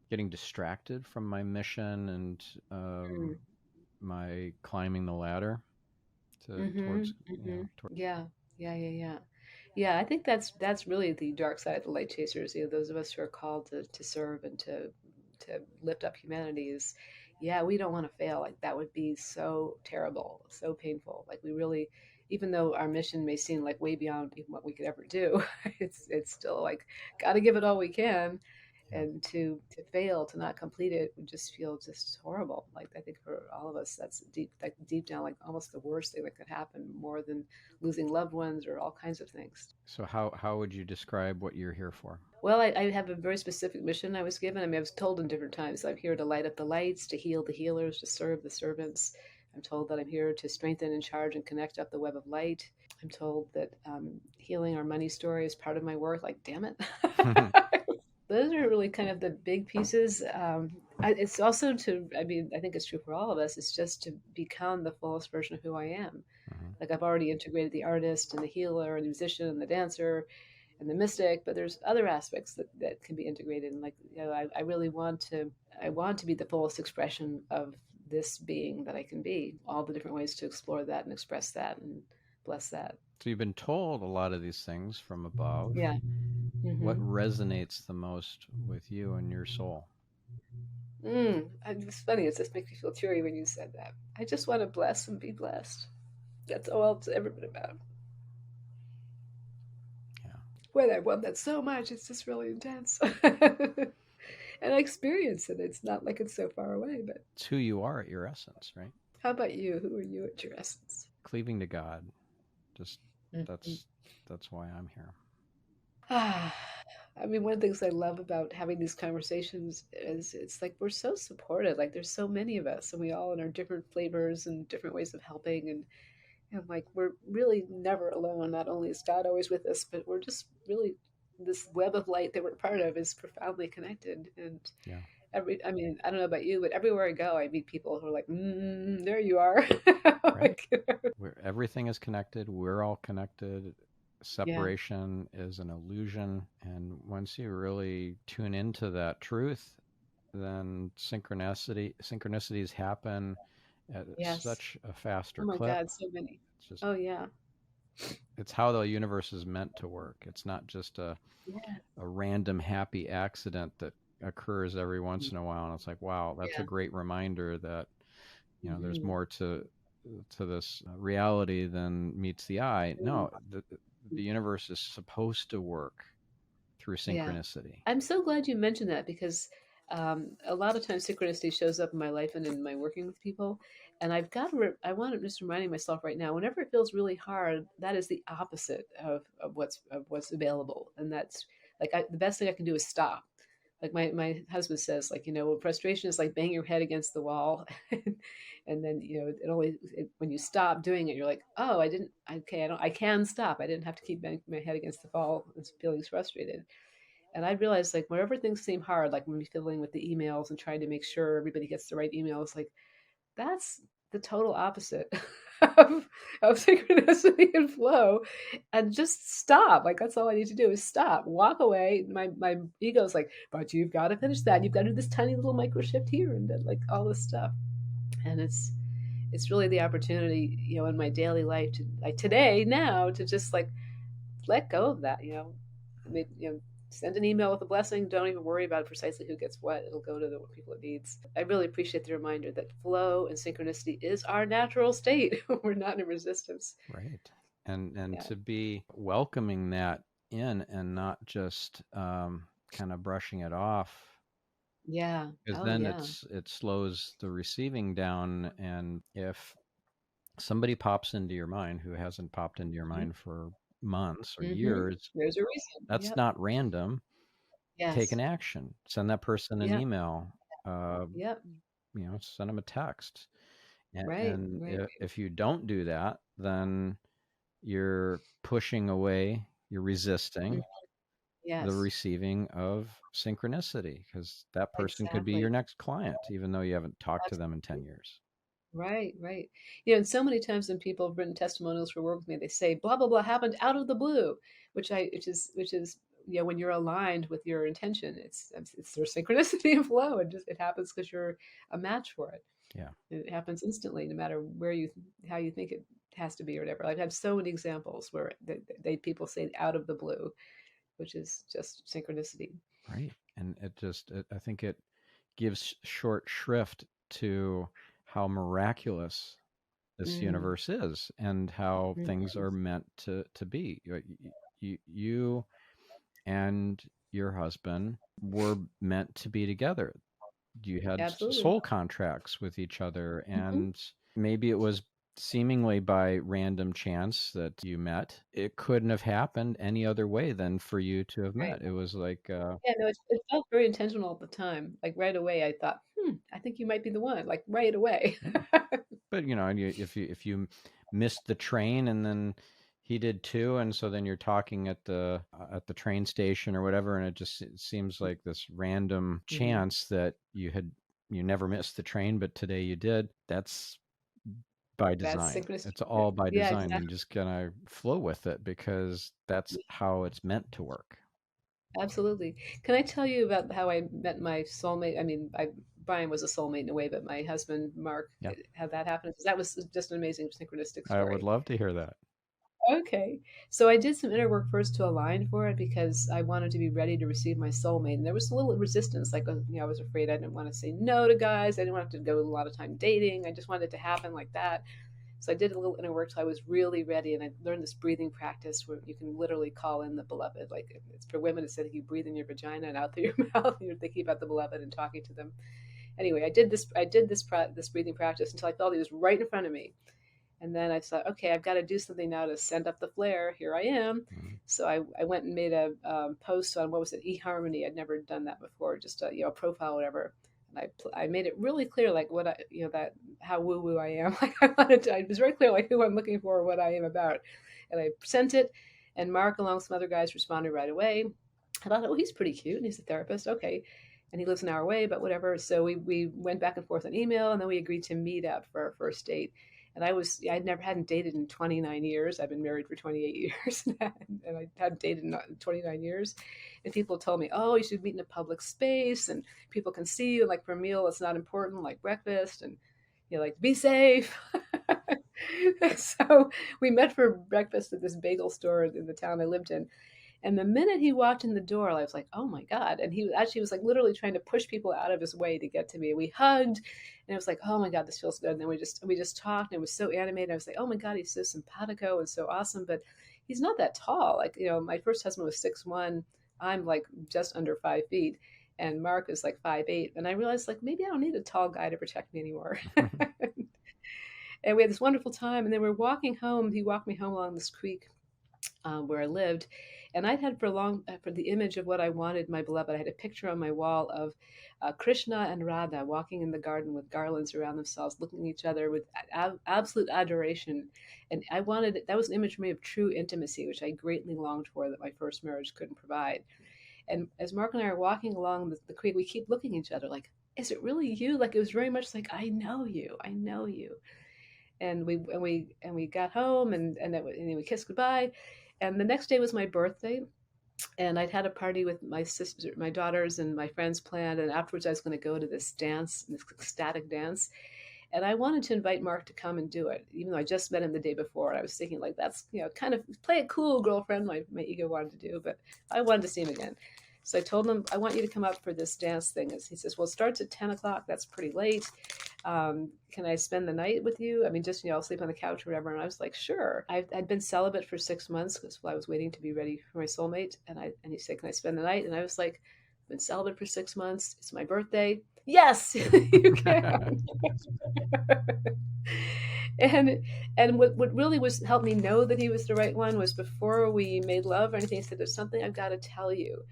getting distracted from my mission and Mm. my climbing the ladder Mm-hmm. towards, Mm-hmm. Yeah. Yeah. Yeah. Yeah. Yeah, I think that's really the dark side of the light chasers. Those of us who are called to serve and to lift up humanity is, yeah, we don't want to fail. Like that would be so terrible, so painful. Like we really, even though our mission may seem like way beyond even what we could ever do, it's still like got to give it all we can, Yeah. and to fail, to not complete it, would just feel just horrible. Like I think for all of us, that's deep down, like almost the worst thing that could happen, more than losing loved ones or all kinds of things. So how would you describe what you're here for? Well, I have a very specific mission I was given. I mean, I was told in different times, I'm here to light up the lights, to heal the healers, to serve the servants. I'm told that I'm here to strengthen and charge and connect up the web of light. I'm told that healing our money story is part of my work. Like, damn it. Those are really kind of the big pieces. It's also I mean, I think it's true for all of us. It's just to become the fullest version of who I am. Mhm. Like I've already integrated the artist and the healer and the musician and the dancer and the mystic, but there's other aspects that can be integrated. And like, I really I want to be the fullest expression of this being that I can be, all the different ways to explore that and express that and bless that. So you've been told a lot of these things from above. Yeah. What Mm-hmm. resonates the most with you and your soul? It's funny. It just makes me feel teary when you said that. I just want to bless and be blessed. That's all it's ever been about. Yeah. Boy, I want that so much. It's just really intense. And I experience it. It's not like it's so far away, but It's who you are at your essence, right? how about you? Who are you at your essence? Cleaving to God. Just Mhm. that's why I'm here. I mean, one of the things I love about having these conversations is it's like we're so supported. Like there's so many of us, and we all in our different flavors and different ways of helping, and like we're really never alone. Not only is God always with us, but we're just really this web of light that we're part of is profoundly connected. And Yeah. I mean, I don't know about you, but everywhere I go, I meet people who are like, "There you are." Right. Like, Everything is connected. We're all connected. yeah, Separation is an illusion. And once you really tune into that truth, then synchronicities happen at yes. such a Oh faster my clip. God, so many. It's just Oh yeah, it's how the universe is meant to work. It's not just yeah, a random happy accident that occurs every once in a while. And it's like, wow, that's a yeah. great reminder that there's Hmm. more to this reality than meets the eye. No, the universe is supposed to work through Yeah. synchronicity. I'm so glad you mentioned that because a lot of times synchronicity shows up in my life and in my working with people. And I want to just reminding myself right now, whenever it feels really hard, that is the opposite of what's available. And that's like the best thing I can do is stop. Like my husband says, like, frustration is like banging your head against the wall. And then, when you stop doing it, you're like, oh, I can stop. I didn't have to keep banging my head against the wall and feeling frustrated. And I realized like whenever things seem hard, like when we're fiddling with the emails and trying to make sure everybody gets the right emails, like that's the total opposite of synchronicity and flow. And just stop. Like that's all I need to do is stop, walk away. My ego's like, but you've got to finish that. You've got to do this tiny little micro shift here and then like all this stuff. And it's really the opportunity, in my daily life to like today now to just like let go of that, maybe, send an email with a blessing. Don't even worry about precisely who gets what. It'll go to the people it needs. I really appreciate the reminder that flow and synchronicity is our natural state. We're not in resistance. Right. And Yeah. to be welcoming that in and not just kind of brushing it off, Yeah. because Oh, then yeah. it slows the receiving down. And if somebody pops into your mind who hasn't popped into your Hmm. mind for months or Hmm. years, There's a reason. that's Yep. not random. Take Yes. an action. Send that person an Yep. email. Uh, Yep. send them a text. Right. And Right. if you don't do that, then you're pushing away, you're Mhm. resisting the Yes. receiving of synchronicity because that person could be your Exactly. next client, even though you haven't talked to them in 10 years. Right, right. And so many times when people have written testimonials for work with me, they say blah blah blah happened out of the blue, which is when you're aligned with your intention, it's their synchronicity and flow. It happens because you're a match for it. Yeah. It happens instantly, no matter how you think it has to be or whatever. I've had so many examples where people say out of the blue, which is just synchronicity. Right. And I think it gives short shrift to how miraculous this Mm. universe is and how things Mhm. are meant to be. You and your husband were meant to be together. You had Absolutely. soul contracts with each other, Hmm. and maybe it was seemingly by random chance that you met. It couldn't have happened any other way than for you to have Right. met. It was like, Yeah, no, it felt very intentional at the time. Like right away, I thought, I think you might be the one. Like right away. yeah. But if you missed the train and then he did too, and so then you're talking at the train station or whatever, and it seems like this random Mhm. chance that you never missed the train, but today you did. That's by That's design. synchronicity. It's all by Yeah, design. exactly. You're just gonna flow with it because that's how it's meant to work. Absolutely. Can I tell you about how I met my soulmate? I mean, Brian was a soulmate in a way, but my husband, Mark, Yeah, how that happened, 'cause that was just an amazing synchronistic I would story. love to hear that. Okay. So I did some inner work first to align for it because I wanted to be ready to receive my soulmate. And there was a little resistance. Like, I was afraid I didn't want to say no to guys. I didn't want to go a lot of time dating. I just wanted it to happen like that. So I did a little inner work till I was really ready. And I learned this breathing practice where you can literally call in the beloved. Like, it's for women, it's that you breathe in your vagina and out through your mouth. And you're thinking about the beloved and talking to them. Anyway, I did this breathing practice until I felt he was right in front of me. And then I thought, okay, I've got to do something now to send up the flare. Here I am. Mhm. So I went and made a post on, what was it, eHarmony. I'd never done that before, just a profile, whatever. And I made it really clear, like what I, that how woo woo I am. Like I was very clear, like who I'm looking for, what I am about. And I sent it, and Mark, along with some other guys, responded right away. I thought, oh, he's pretty cute, and he's a therapist. Okay. And he lives an hour away, but whatever. So we went back and forth on email, and then we agreed to meet up for our first date. And I'd never hadn't dated in 29 years. I've been married for 28 years, and I hadn't dated in 29 years. And people told me, oh, you should meet in a public space, and people can see you. Like for a meal, it's not important, like breakfast, and like be safe. So we met for breakfast at this bagel store in the town I lived in. And the minute he walked in the door, I was like, "Oh my god!" And he actually was like literally trying to push people out of his way to get to me. We hugged, and it was like, "Oh my god, this feels good." And then we just talked, and it was so animated. I was like, "Oh my god, he's so simpatico and so awesome," but he's not that tall. Like my first husband was 6'1". I'm like just under 5 feet, and Mark is like 5'8". And I realized like maybe I don't need a tall guy to protect me anymore. And we had this wonderful time. And then we were walking home. He walked me home along this creek where I lived. And I'd had for the image of what I wanted my beloved. I had a picture on my wall of Krishna and Radha walking in the garden with garlands around themselves, looking at each other with absolute adoration. And that was an image for me of true intimacy, which I greatly longed for that my first marriage couldn't provide. And as Mark and I are walking along the creek, we keep looking at each other like, is it really you? Like it was very much like, I know you, I know you. And we got home, and then we kissed goodbye. And the next day was my birthday, and I'd had a party with my sister, my daughters, and my friends planned. And afterwards, I was going to go to this dance, this ecstatic dance. And I wanted to invite Mark to come and do it, even though I just met him the day before. I was thinking like that's kind of play it cool, girlfriend. My ego wanted to do, but I wanted to see him again. So I told him, I want you to come up for this dance thing. He says, well, it starts at 10 o'clock. That's pretty late. Can I spend the night with you? I mean, just, I'll sleep on the couch or whatever. And I was like, sure. I'd been celibate for 6 months because I was waiting to be ready for my soulmate. And he said, can I spend the night? And I was like, I've been celibate for 6 months. It's my birthday. Yes, you can. and and what really was helped me know that he was the right one was before we made love or anything, he said, there's something I've got to tell you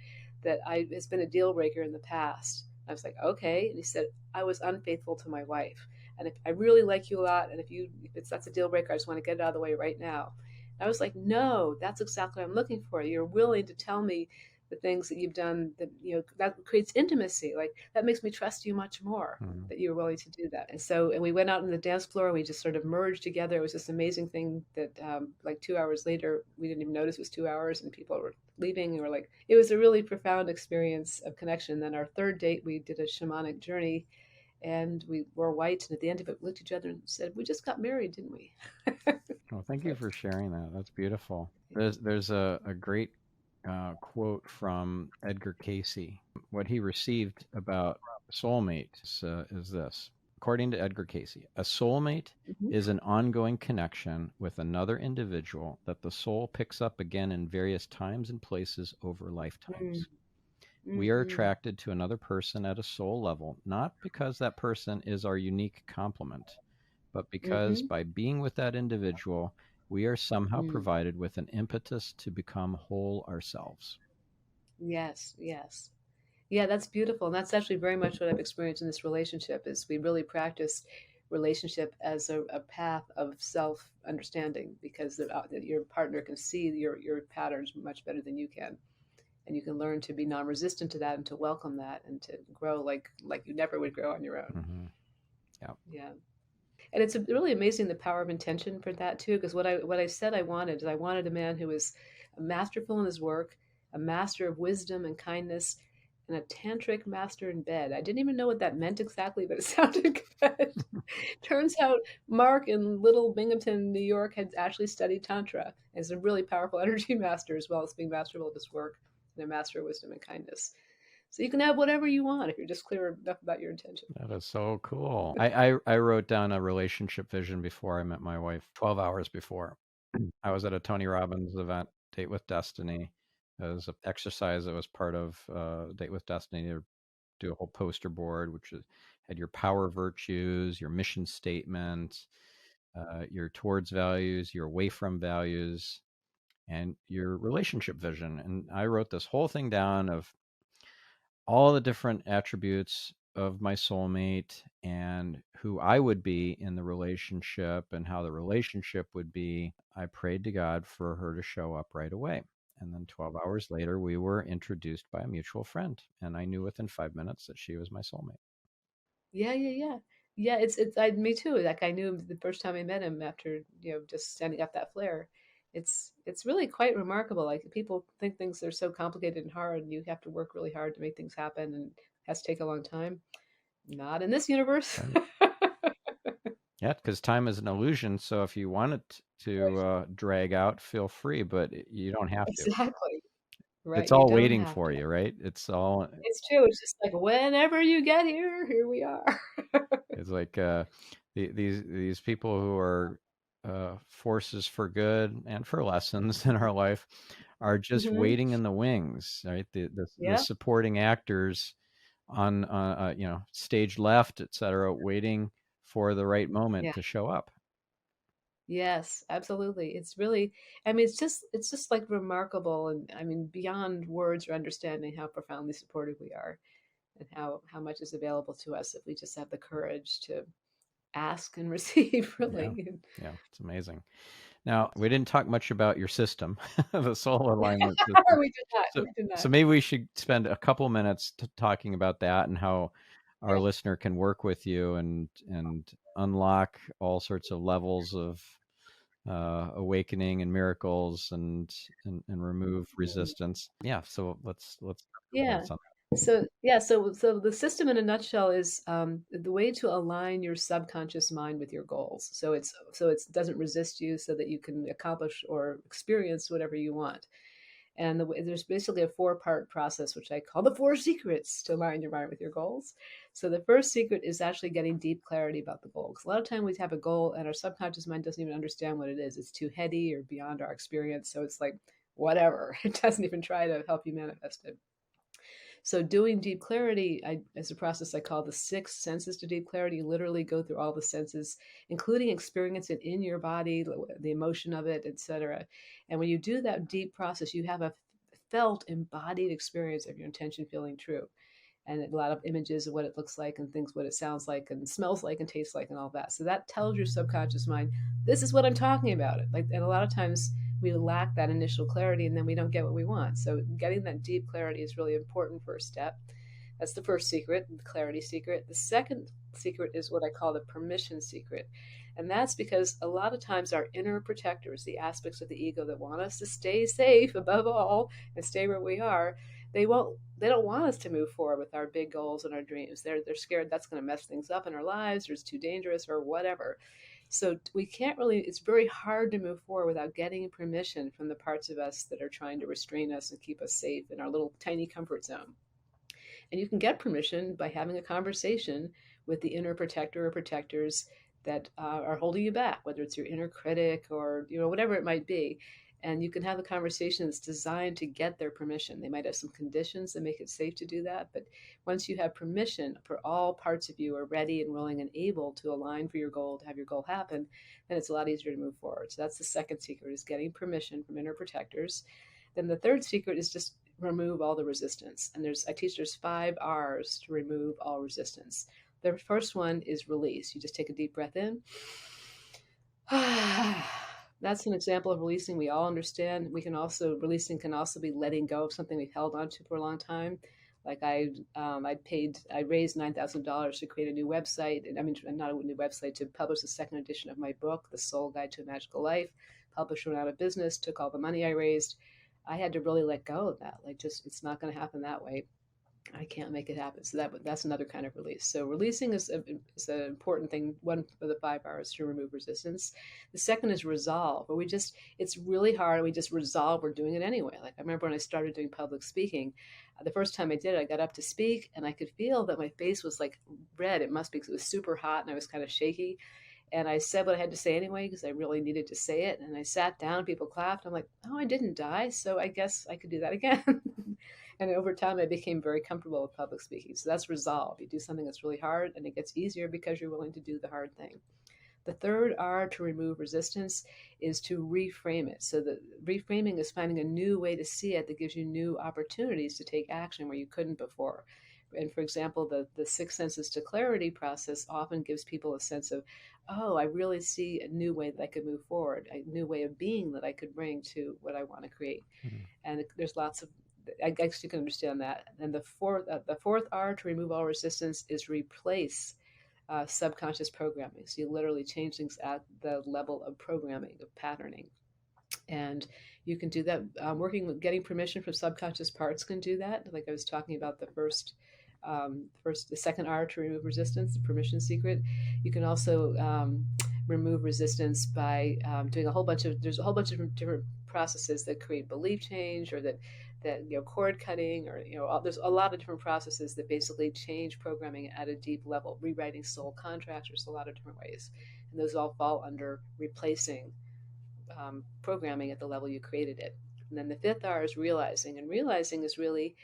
that has been a deal breaker in the past. I was like, okay. And he said, I was unfaithful to my wife. And if I really like you a lot, and if that's a deal breaker, I just want to get it out of the way right now. And I was like, no, that's exactly what I'm looking for. You're willing to tell me the things that you've done that that creates intimacy. Like that makes me trust you much more Mhm. that you're willing to do that. And we went out on the dance floor and we just sort of merged together. It was this amazing thing that like 2 hours later, we didn't even notice it was 2 hours and people were leaving. And we're like, it was a really profound experience of connection. And then our third date, we did a shamanic journey and we wore white. And at the end of it, we looked at each other and said, we just got married, didn't we? Well, thank you So, for sharing that. That's beautiful. There's a great quote from Edgar Casey. What he received about soulmate is this. According to Edgar Casey, a soulmate mhm. is an ongoing connection with another individual that the soul picks up again in various times and places over Mm, lifetimes. We are mm, attracted to another person at a soul level, not because that person is our unique complement, but because mm-hmm, by being with that individual, we are somehow mm. provided with an impetus to become whole ourselves. Yes, yes. Yeah, that's beautiful. And that's actually very much what I've experienced in this relationship is we really practice relationship as a path of self-understanding because that your partner can see your patterns much better than you can. And you can learn to be non-resistant to that and to welcome that and to grow like you never would grow on your own. Hmm. Yeah. Yeah. And it's really amazing the power of intention for that too. Because what I said I wanted is I wanted a man who was masterful in his work, a master of wisdom and kindness, and a tantric master in bed. I didn't even know what that meant exactly, but it sounded good. Turns out Mark in Little Binghamton, New York, had actually studied Tantra and is a really powerful energy master as well as being masterful of his work and a master of wisdom and kindness. So you can have whatever you want if you're just clear enough about your intention. That is so cool. I wrote down a relationship vision before I met my wife, 12 hours before. I was at a Tony Robbins event, Date with Destiny. It was an exercise that was part of Date with Destiny to do a whole poster board, which had your power virtues, your mission statement, your towards values, your away from values, and your relationship vision. And I wrote this whole thing down of all the different attributes of my soulmate and who I would be in the relationship and how the relationship would be. I prayed to God for her to show up right away. And then 12 hours later, we were introduced by a mutual friend. And I knew within 5 minutes that she was my soulmate. Yeah, yeah, yeah. Yeah, me too. Like I knew him the first time I met him after, just sending up that flare. It's really quite remarkable. Like people think things are so complicated and hard and you have to work really hard to make things happen and it has to take a long time. Not in this universe. Right. Yeah, because time is an illusion. So if you want it to Right. drag out, feel free, but you don't have to. Exactly. Right. It's You all don't waiting have for to. you, right? It's all It's true. It's just like whenever you get here, here we are. It's like these people who are forces for good and for lessons in our life are just Hmm. waiting in the wings, right? The Yeah. supporting actors on stage left, etc., waiting for the right moment Yeah. to show up. Yes, absolutely. It's really, I mean, it's just like remarkable, and I mean, beyond words or understanding how profoundly supportive we are, and how much is available to us if we just have the courage to ask and receive. Yeah, Really. yeah, it's amazing. Now, we didn't talk much about your system, the soul alignment system. We did not. So, We did so not. maybe we should spend a couple minutes talking about that and how our Yeah. listener can work with you and unlock all sorts of levels of awakening and miracles and remove Mhm. resistance. Yeah, so let's spend a couple Yeah. minutes on So the system in a nutshell is the way to align your subconscious mind with your goals. So it doesn't resist you, so that you can accomplish or experience whatever you want. And there's basically a four-part process, which I call the four secrets to align your mind with your goals. So the first secret is actually getting deep clarity about the goal. Because a lot of time we have a goal and our subconscious mind doesn't even understand what it is. It's too heady or beyond our experience. So it's like, whatever. It doesn't even try to help you manifest it. So doing deep clarity is a process I call the six senses to deep clarity. You literally go through all the senses, including experience it in your body, the emotion of it, etc. And when you do that deep process, you have a felt embodied experience of your intention feeling true, and a lot of images of what it looks like and things what it sounds like and smells like and tastes like and all that. So that tells your subconscious mind, this is what I'm talking about. It like, and a lot of times we lack that initial clarity and then we don't get what we want. So getting that deep clarity is really important first step. That's the first secret, the clarity secret. The second secret is what I call the permission secret. And that's because a lot of times our inner protectors, the aspects of the ego that want us to stay safe above all and stay where we are, they don't want us to move forward with our big goals and our dreams. They're scared that's going to mess things up in our lives, or it's too dangerous or whatever. So we can't really, it's very hard to move forward without getting permission from the parts of us that are trying to restrain us and keep us safe in our little tiny comfort zone. And you can get permission by having a conversation with the inner protector or protectors that are holding you back, whether it's your inner critic or whatever it might be. And you can have a conversation that's designed to get their permission. They might have some conditions that make it safe to do that, but once you have permission for all parts of you are ready and willing and able to align for your goal, to have your goal happen, then it's a lot easier to move forward. So that's the second secret, is getting permission from inner protectors. Then the third secret is just remove all the resistance. And I teach there's 5 R's to remove all resistance. The first one is release. You just take a deep breath in. That's an example of releasing. We all understand. Releasing can also be letting go of something we've held on to for a long time. Like I raised $9,000 to create a new website, and I mean not a new website, to publish the second edition of my book, The Soul Guide to a Magical Life. Publisher went out of business, took all the money I raised. I had to really let go of that. Like, just it's not going to happen that way. I can't make it happen. So that's another kind of release. So releasing is an important thing. One of the 5 R's to remove resistance. The second is resolve, where it's really hard. We just resolve we're doing it anyway. Like I remember when I started doing public speaking, the first time I did it, I got up to speak and I could feel that my face was like red. It must be because it was super hot and I was kind of shaky. And I said what I had to say anyway because I really needed to say it. And I sat down, people clapped. I'm like, oh, I didn't die, so I guess I could do that again. And over time, I became very comfortable with public speaking. So that's resolve. You do something that's really hard, and it gets easier because you're willing to do the hard thing. The third R to remove resistance is to reframe it. So the reframing is finding a new way to see it that gives you new opportunities to take action where you couldn't before. And for example, the six senses to clarity process often gives people a sense of, oh, I really see a new way that I could move forward, a new way of being that I could bring to what I want to create. Mm-hmm. And there's lots of, I guess you can understand that. And the fourth R to remove all resistance is replace subconscious programming. So you literally change things at the level of programming, of patterning. And you can do that working with getting permission from subconscious parts can do that. Like I was talking about the second R to remove resistance, the permission secret. You can also remove resistance by doing there's a whole bunch of different processes that create belief change, or that cord cutting, or there's a lot of different processes that basically change programming at a deep level, rewriting soul contracts. There's a lot of different ways, and those all fall under replacing programming at the level you created it. And then the fifth R is realizing, and realizing is really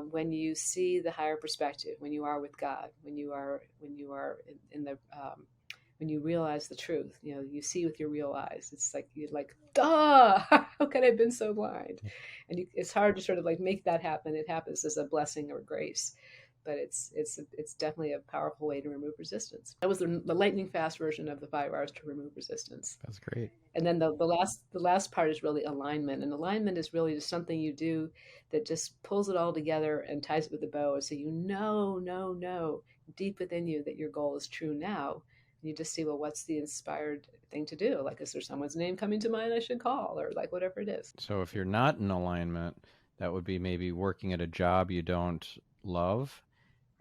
when you see the higher perspective, when you are with God, when you are in the when you realize the truth, you see with your real eyes. It's like you're like, duh, how could I have been so blind? And it's hard to sort of like make that happen. It happens as a blessing or grace, but it's definitely a powerful way to remove resistance. That was the lightning fast version of the 5 R's to remove resistance. That's great. And then the last part is really alignment. And alignment is really just something you do that just pulls it all together and ties it with a bow. So know deep within you that your goal is true now. And you just see, well, what's the inspired thing to do? Like, is there someone's name coming to mind I should call, or like whatever it is? So if you're not in alignment, that would be maybe working at a job you don't love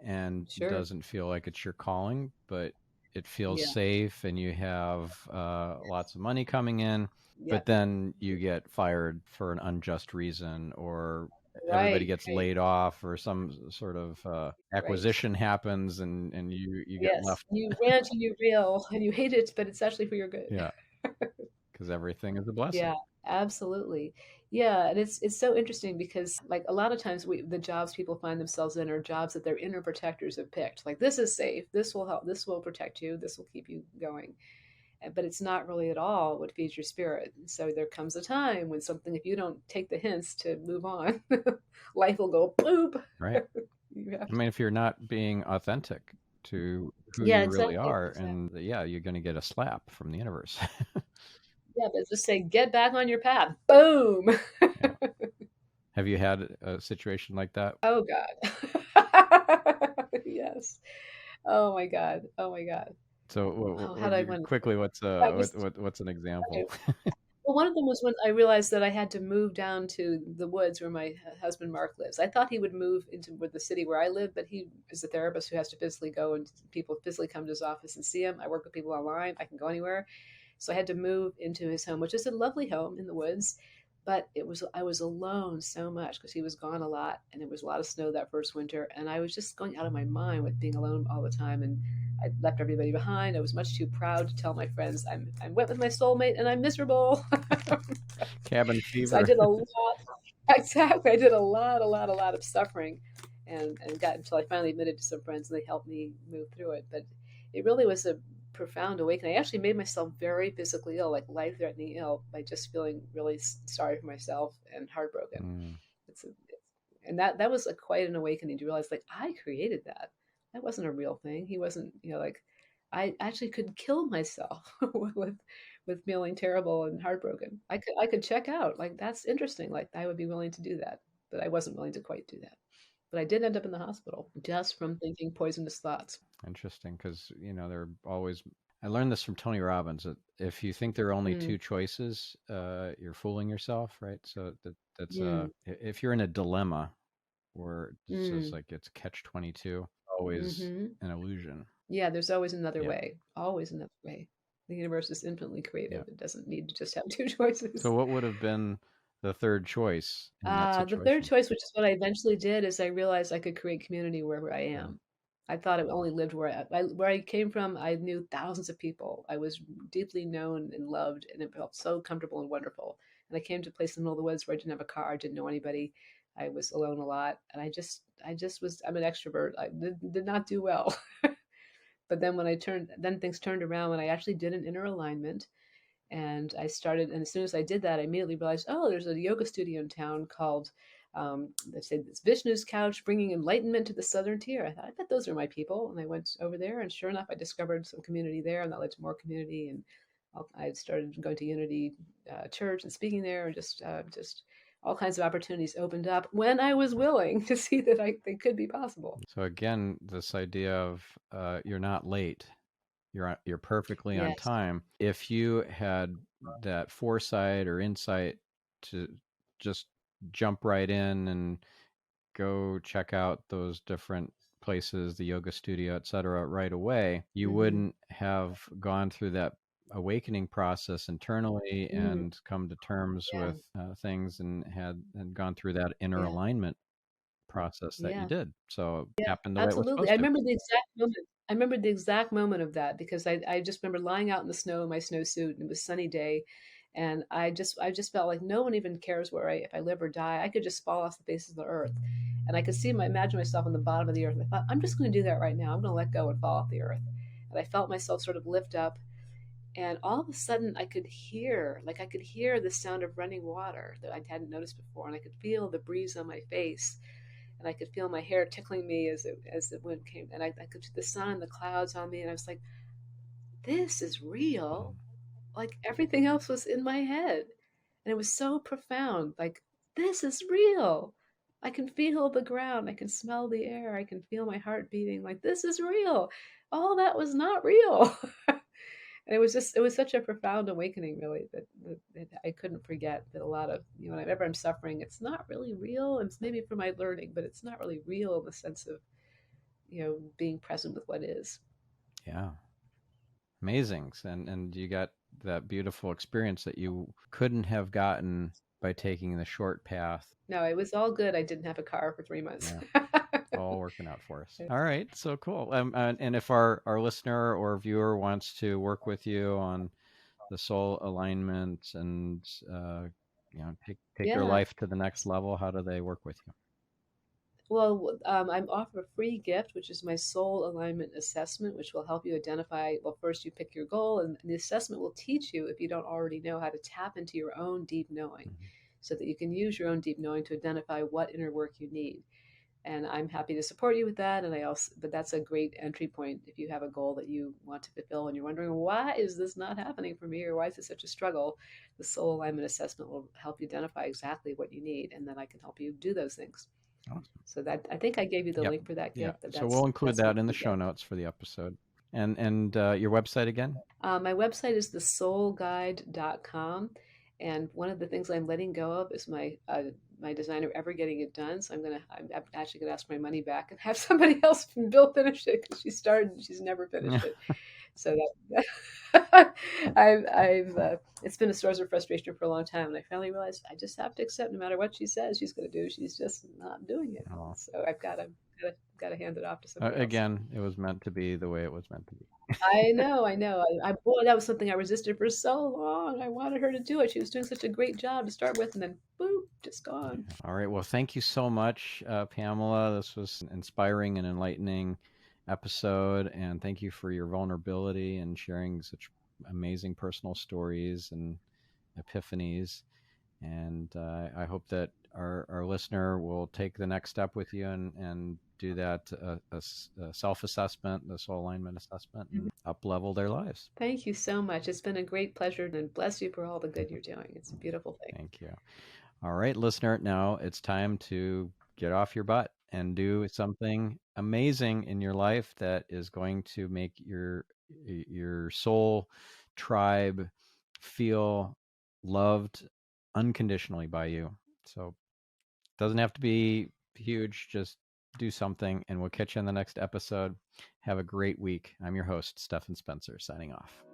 and doesn't feel like it's your calling, but it feels safe and you have lots of money coming in, but then you get fired for an unjust reason, or everybody gets laid off, or some sort of acquisition happens and you get left. You rant and you reel and you hate it, but it's actually for your good. Yeah. Because everything is a blessing. Yeah, absolutely. Yeah, and it's so interesting because like a lot of times the jobs people find themselves in are jobs that their inner protectors have picked. Like, this is safe, this will help, this will protect you, this will keep you going. But it's not really at all what feeds your spirit. So there comes a time when if you don't take the hints to move on, life will go boop. Right. I mean, if you're not being authentic to who you really are, and you're going to get a slap from the universe. Yeah, but just say, get back on your path. Boom. Have you had a situation like that? Oh, God. Yes. Oh, my God. So quickly, what's an example? Okay. Well, one of them was when I realized that I had to move down to the woods where my husband Mark lives. I thought he would move into the city where I live, but he is a therapist who has to physically go, and people physically come to his office and see him. I work with people online. I can go anywhere. So I had to move into his home, which is a lovely home in the woods. But I was alone so much because he was gone a lot, and there was a lot of snow that first winter. And I was just going out of my mind with being alone all the time. And I left everybody behind. I was much too proud to tell my friends I went with my soulmate and I'm miserable. Cabin fever. So I did a lot. Exactly. I did a lot of suffering, and got until I finally admitted to some friends, and they helped me move through it. But it really was a profound awakening. I actually made myself very physically ill, like life-threatening ill, by just feeling really sorry for myself and heartbroken. And that was quite an awakening to realize, like, I created that. That wasn't a real thing. He wasn't, like, I actually could kill myself with feeling terrible and heartbroken. I could check out. Like, that's interesting. Like, I would be willing to do that, but I wasn't willing to quite do that. But I did end up in the hospital just from thinking poisonous thoughts. Interesting, because they're always. I learned this from Tony Robbins that if you think there are only Mm, two choices, you're fooling yourself, right? So that's mm, if you're in a dilemma where it's just mm, like it's catch-22, always mhm. an illusion. Yeah, there's always another Yeah, way, always another way. The universe is infinitely yeah. creative. It doesn't need to just have 2 choices. So what would have been the third choice in that The third situation? choice, which is what I eventually did, is I realized I could create community wherever I Mhm. am. I thought I only lived where I came from. I knew thousands of people. I was deeply known and loved, and it felt so comfortable and wonderful. And I came to a place in the middle of the woods where I didn't have a car, I didn't know anybody. I was alone a lot, and I just was. I'm an extrovert. I did not do well. But then then things turned around when I actually did an inner alignment, and I started. And as soon as I did that, I immediately realized, oh, there's a yoga studio in town called, they said it's Vishnu's Couch, bringing enlightenment to the Southern Tier. I thought, I bet those are my people, and I went over there, and sure enough, I discovered some community there, and that led to more community, and I started going to Unity Church and speaking there, and just all kinds of opportunities opened up when I was willing to see that they could be possible. So again, this idea of you're not late. You're perfectly on Yes. time. If you had that foresight or insight to just jump right in and go check out those different places, the yoga studio, etc., right away, you Hmm. wouldn't have gone through that awakening process internally Mm, and come to terms yeah. with things and gone through that inner Yeah. alignment process that you Yeah. did. So it Yeah, happened the way it was absolutely. supposed to. I remember the exact moment of that because I just remember lying out in the snow in my snowsuit and it was a sunny day. And I just felt like no one even cares if I live or die. I could just fall off the face of the earth. And I could imagine myself on the bottom of the earth. And I thought, I'm just going to do that right now. I'm going to let go and fall off the earth. And I felt myself sort of lift up. And all of a sudden I could hear the sound of running water that I hadn't noticed before. And I could feel the breeze on my face, and I could feel my hair tickling me as the wind came, and I could see the sun and the clouds on me, and I was like, "This is real." Mhm. Like everything else was in my head, and it was so profound. Like, this is real. I can feel the ground. I can smell the air. I can feel my heart beating. Like, this is real. All that was not real. And it was such a profound awakening, really, that I couldn't forget that a lot of, whenever I'm suffering, it's not really real. It's maybe for my learning, but it's not really real in the sense of, being present with what is. Yeah. Amazing. And you got that beautiful experience that you couldn't have gotten by taking the short path. No, it was all good. I didn't have a car for 3 months. Yeah. All working out for us. All right. So cool. And if our listener or viewer wants to work with you on the soul alignment and take their Yeah. life to the next level, how do they work with you? Well, I'm offer a free gift, which is my soul alignment assessment, which will help you identify. Well, first you pick your goal, and the assessment will teach you, if you don't already know, how to tap into your own deep knowing, Mhm. so that you can use your own deep knowing to identify what inner work you need. And I'm happy to support you with that. But that's a great entry point if you have a goal that you want to fulfill and you're wondering, why is this not happening for me, or why is it such a struggle? The soul alignment assessment will help you identify exactly what you need, and then I can help you do those things. Awesome. So that, I think I gave you the Yep. link for that Yeah. gift, but So we'll include that's my that in the free show gift. notes for the episode. And your website again? My website is thesoulguide.com. And one of the things I'm letting go of is my designer ever getting it done. So I'm actually gonna ask my money back and have somebody else finish it, because she started and she's never finished it. So I've it's been a source of frustration for a long time, and I finally realized I just have to accept, no matter what she says she's going to do, she's just not doing it. Oh. So I've got to hand it off to somebody else. Again, it was meant to be the way it was meant to be. I know. Boy, that was something I resisted for so long. I wanted her to do it. She was doing such a great job to start with, and then boop, just gone. All right. Well, thank you so much, Pamela. This was an inspiring and enlightening episode. And thank you for your vulnerability and sharing such amazing personal stories and epiphanies. And I hope that our listener will take the next step with you and do that self-assessment, the soul alignment assessment, and up level their lives. Thank you so much. It's been a great pleasure, and bless you for all the good you're doing. It's a beautiful thing. Thank you. All right, listener. Now it's time to get off your butt and do something amazing in your life that is going to make your soul tribe feel loved unconditionally by you. So it doesn't have to be huge, just do something, and we'll catch you in the next episode. Have a great week. I'm your host, Stephan Spencer, signing off.